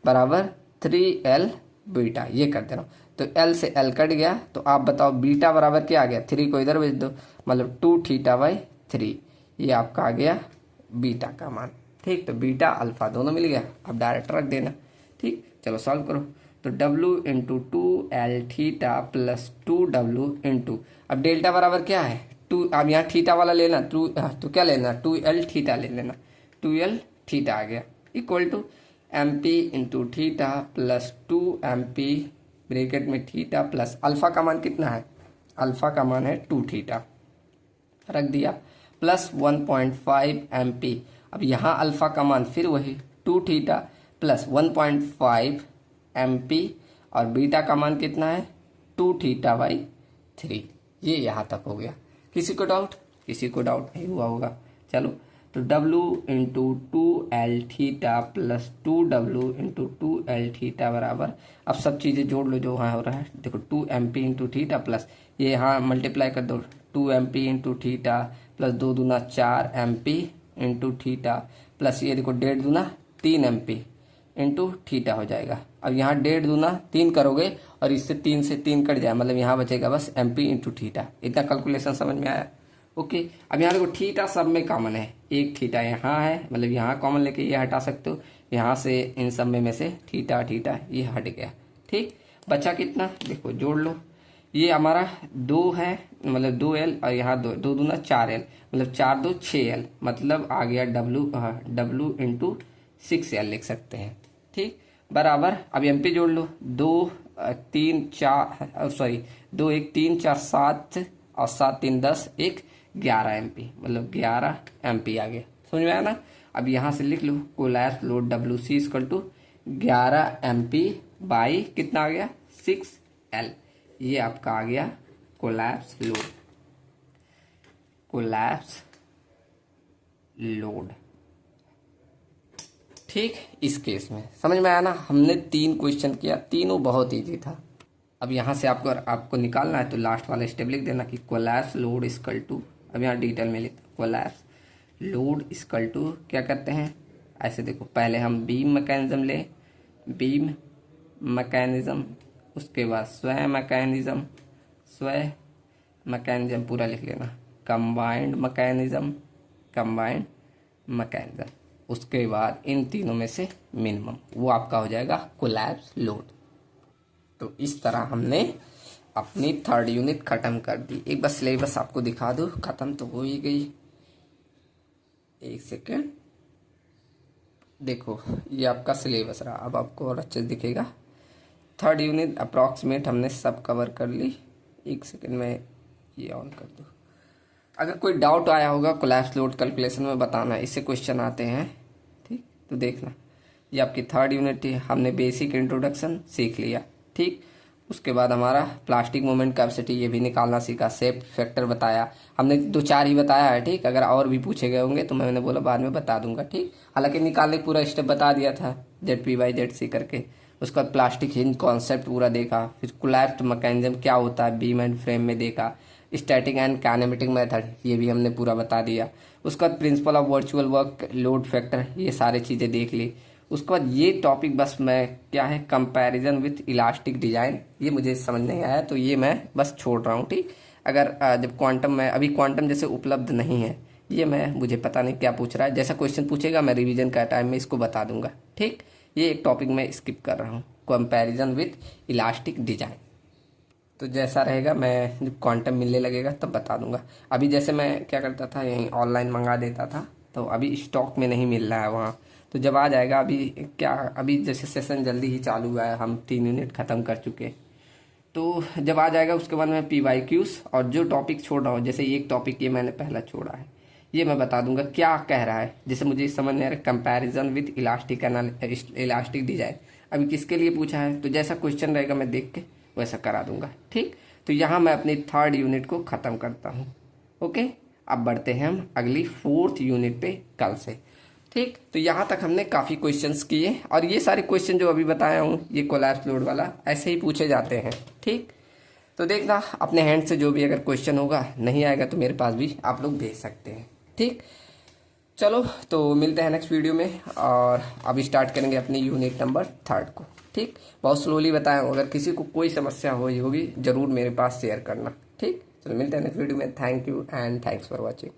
बराबर 3L बीटा, ये कर दे रहा हूँ। तो L से L कट गया, तो आप बताओ बीटा बराबर क्या आ गया, 3 को इधर भेज दो, मतलब 2 थीटा बाई 3, ये आपका आ गया बीटा का मान, ठीक। तो बीटा अल्फा दोनों मिल गया, अब डायरेक्ट रख देना, ठीक। चलो सॉल्व करो। तो W into 2L theta plus 2W into, अब डेल्टा बराबर क्या है 2, अब यहाँ थीटा वाला लेना, तो क्या लेना 2L थीटा ले लेना, 2L थीटा आ गया, equal to MP into theta plus 2MP bracket में थीटा प्लस अल्फा का मान कितना है, अल्फा का मान है 2 थीटा, रख दिया, प्लस 1.5 MP। अब यहाँ अल्फा का मान फिर वही 2 थीटा प्लस 1.5 MP, और बीटा का मान कितना है 2 थीटा बाई 3, ये यहाँ तक हो गया। किसी को डाउट, किसी को डाउट नहीं हुआ होगा। चलो, तो W into 2L theta plus 2W into 2L theta बराबर, अब सब चीज़ें जोड़ लो जो वहाँ हो रहा है, देखो 2MP इंटू थीटा प्लस ये यहाँ मल्टीप्लाई कर दो, 2MP इंटू थीटा प्लस 2 दूना 4MP इंटू थीटा प्लस ये देखो 1.5 दूना 3MP इंटू थीटा हो जाएगा। अब यहाँ 1.5 दूना 3 करोगे और इससे 3 से 3 कट जाए, मतलब यहाँ बचेगा बस MP इंटू थीटा। इतना कैलकुलेशन समझ में आया? ओके। अब यहाँ देखो थीटा सब में कॉमन है, एक थीटा यहाँ है, मतलब यहाँ कॉमन लेके ये हटा सकते हो, यहाँ से इन सब में से थीटा थीटा ये हट गया, ठीक। बचा कितना देखो जोड़ लो, ये हमारा 2 है, मतलब 2L और यहाँ 2 दूना 4L, मतलब 4 2 6L, मतलब आ गया W इंटू 6L लिख सकते हैं, ठीक। बराबर अब MP जोड़ लो, 2 3 4 सॉरी 2 1 3 4 7 और 7 3 10 1 11 MP, मतलब 11 MP आ गया, समझ में आया ना। अब यहाँ से लिख लो collapse load WC equal to 11 MP by कितना आ गया 6L, ये आपका आ गया कोलैप्स लोड, कोलैप्स लोड, ठीक। इस केस में समझ में आया ना। हमने 3 क्वेश्चन किया, तीनों बहुत इजी था। अब यहाँ से आपको निकालना है तो लास्ट वाला स्टेप लिख देना कि कोलैप्स लोड इक्वल टू, अब यहाँ डिटेल में लिखते हैं कोलैप्स लोड इक्वल टू क्या करते हैं, ऐसे देखो पहले हम बीम मैकेनिज्म ले, बीम मैकेनिज्म, उसके बाद स्वयं मैकेनिज्म, स्वयं मैकेनिज्म पूरा लिख लेना, कंबाइंड मैकेनिज्म, कंबाइंड मैकेनिज्म, उसके बाद इन तीनों में से मिनिमम, वो आपका हो जाएगा कोलैप्स लोड। तो इस तरह हमने अपनी 3rd यूनिट खत्म कर दी। एक बार सिलेबस आपको दिखा दूँ, खत्म तो हो ही गई, एक सेकेंड, देखो ये आपका सिलेबस रहा, अब आपको और अच्छे से दिखेगा। 3rd यूनिट अप्रॉक्सीमेट हमने सब कवर कर ली। एक सेकेंड में ये ऑन कर दूँ। अगर कोई डाउट आया होगा कोलैप्स लोड कैलकुलेशन में बताना, इससे क्वेश्चन आते हैं, ठीक। तो देखना ये आपकी 3rd यूनिट थी, हमने बेसिक इंट्रोडक्शन सीख लिया, ठीक। उसके बाद हमारा प्लास्टिक मोमेंट कैपेसिटी ये भी निकालना सीखा, सेफ्ट फैक्टर बताया हमने, 2-4 ही बताया है, ठीक। अगर और भी पूछे गए होंगे तो मैंने बोला बाद में बता दूंगा, ठीक। हालांकि निकालने पूरा स्टेप बता दिया था ZP/ZC करके। उसके बाद प्लास्टिक हिंज कॉन्सेप्ट पूरा देखा, फिर कोलैप्स्ड मैकेनिज्म क्या होता है बीम एंड फ्रेम में देखा, स्टैटिक एंड काइनेमेटिक मेथड ये भी हमने पूरा बता दिया। उसके बाद principal of virtual work, load factor, ये सारी चीज़ें देख ली। उसके बाद ये टॉपिक बस मैं क्या है कंपैरिजन विथ इलास्टिक डिजाइन, ये मुझे समझ नहीं आया तो ये मैं बस छोड़ रहा हूँ, ठीक। अगर जब क्वांटम में, अभी क्वांटम जैसे उपलब्ध नहीं है, ये मैं मुझे पता नहीं क्या पूछ रहा है, जैसा क्वेश्चन पूछेगा मैं रिवीजन का टाइम में इसको बता दूंगा, ठीक। ये एक टॉपिक मैं स्किप कर रहा हूँ, कंपैरिजन विथ इलास्टिक डिजाइन। तो जैसा रहेगा मैं जब क्वांटम मिलने लगेगा तब बता दूंगा। अभी जैसे मैं क्या करता था, यहीं ऑनलाइन मंगा देता था, तो अभी स्टॉक में नहीं मिल रहा है वहाँ, तो जब आ जाएगा, अभी जैसे सेशन जल्दी ही चालू हुआ है, हम 3 यूनिट ख़त्म कर चुके, तो जब आ जाएगा उसके बाद मैं PYQs और जो टॉपिक छोड़ रहा हूँ, जैसे एक टॉपिक ये मैंने पहला छोड़ा है, ये मैं बता दूंगा क्या कह रहा है, जैसे मुझे इस समझ में आ रहा है कंपैरिजन विथ इलास्टिक डिजाइन। अभी किसके लिए पूछा है, तो जैसा क्वेश्चन रहेगा मैं देख के वैसा करा दूंगा। ठीक, तो यहाँ मैं अपनी 3rd यूनिट को ख़त्म करता हूँ। ओके, अब बढ़ते हैं हम अगली 4th यूनिट पे कल से। ठीक, तो यहाँ तक हमने काफ़ी क्वेश्चंस किए, और ये सारे क्वेश्चन जो अभी बताया हूँ ये कोलैप्स लोड वाला ऐसे ही पूछे जाते हैं। ठीक, तो देखना अपने हैंड से जो भी अगर क्वेश्चन होगा, नहीं आएगा तो मेरे पास भी आप लोग भेज सकते हैं। ठीक, चलो तो मिलते हैं नेक्स्ट वीडियो में, और अभी स्टार्ट करेंगे अपनी यूनिट नंबर 3rd को। ठीक, बहुत स्लोली बताया हूँ, अगर किसी को कोई समस्या होगी ज़रूर मेरे पास शेयर करना। ठीक, चलो मिलते हैं नेक्स्ट वीडियो में। Thank you and thanks for watching.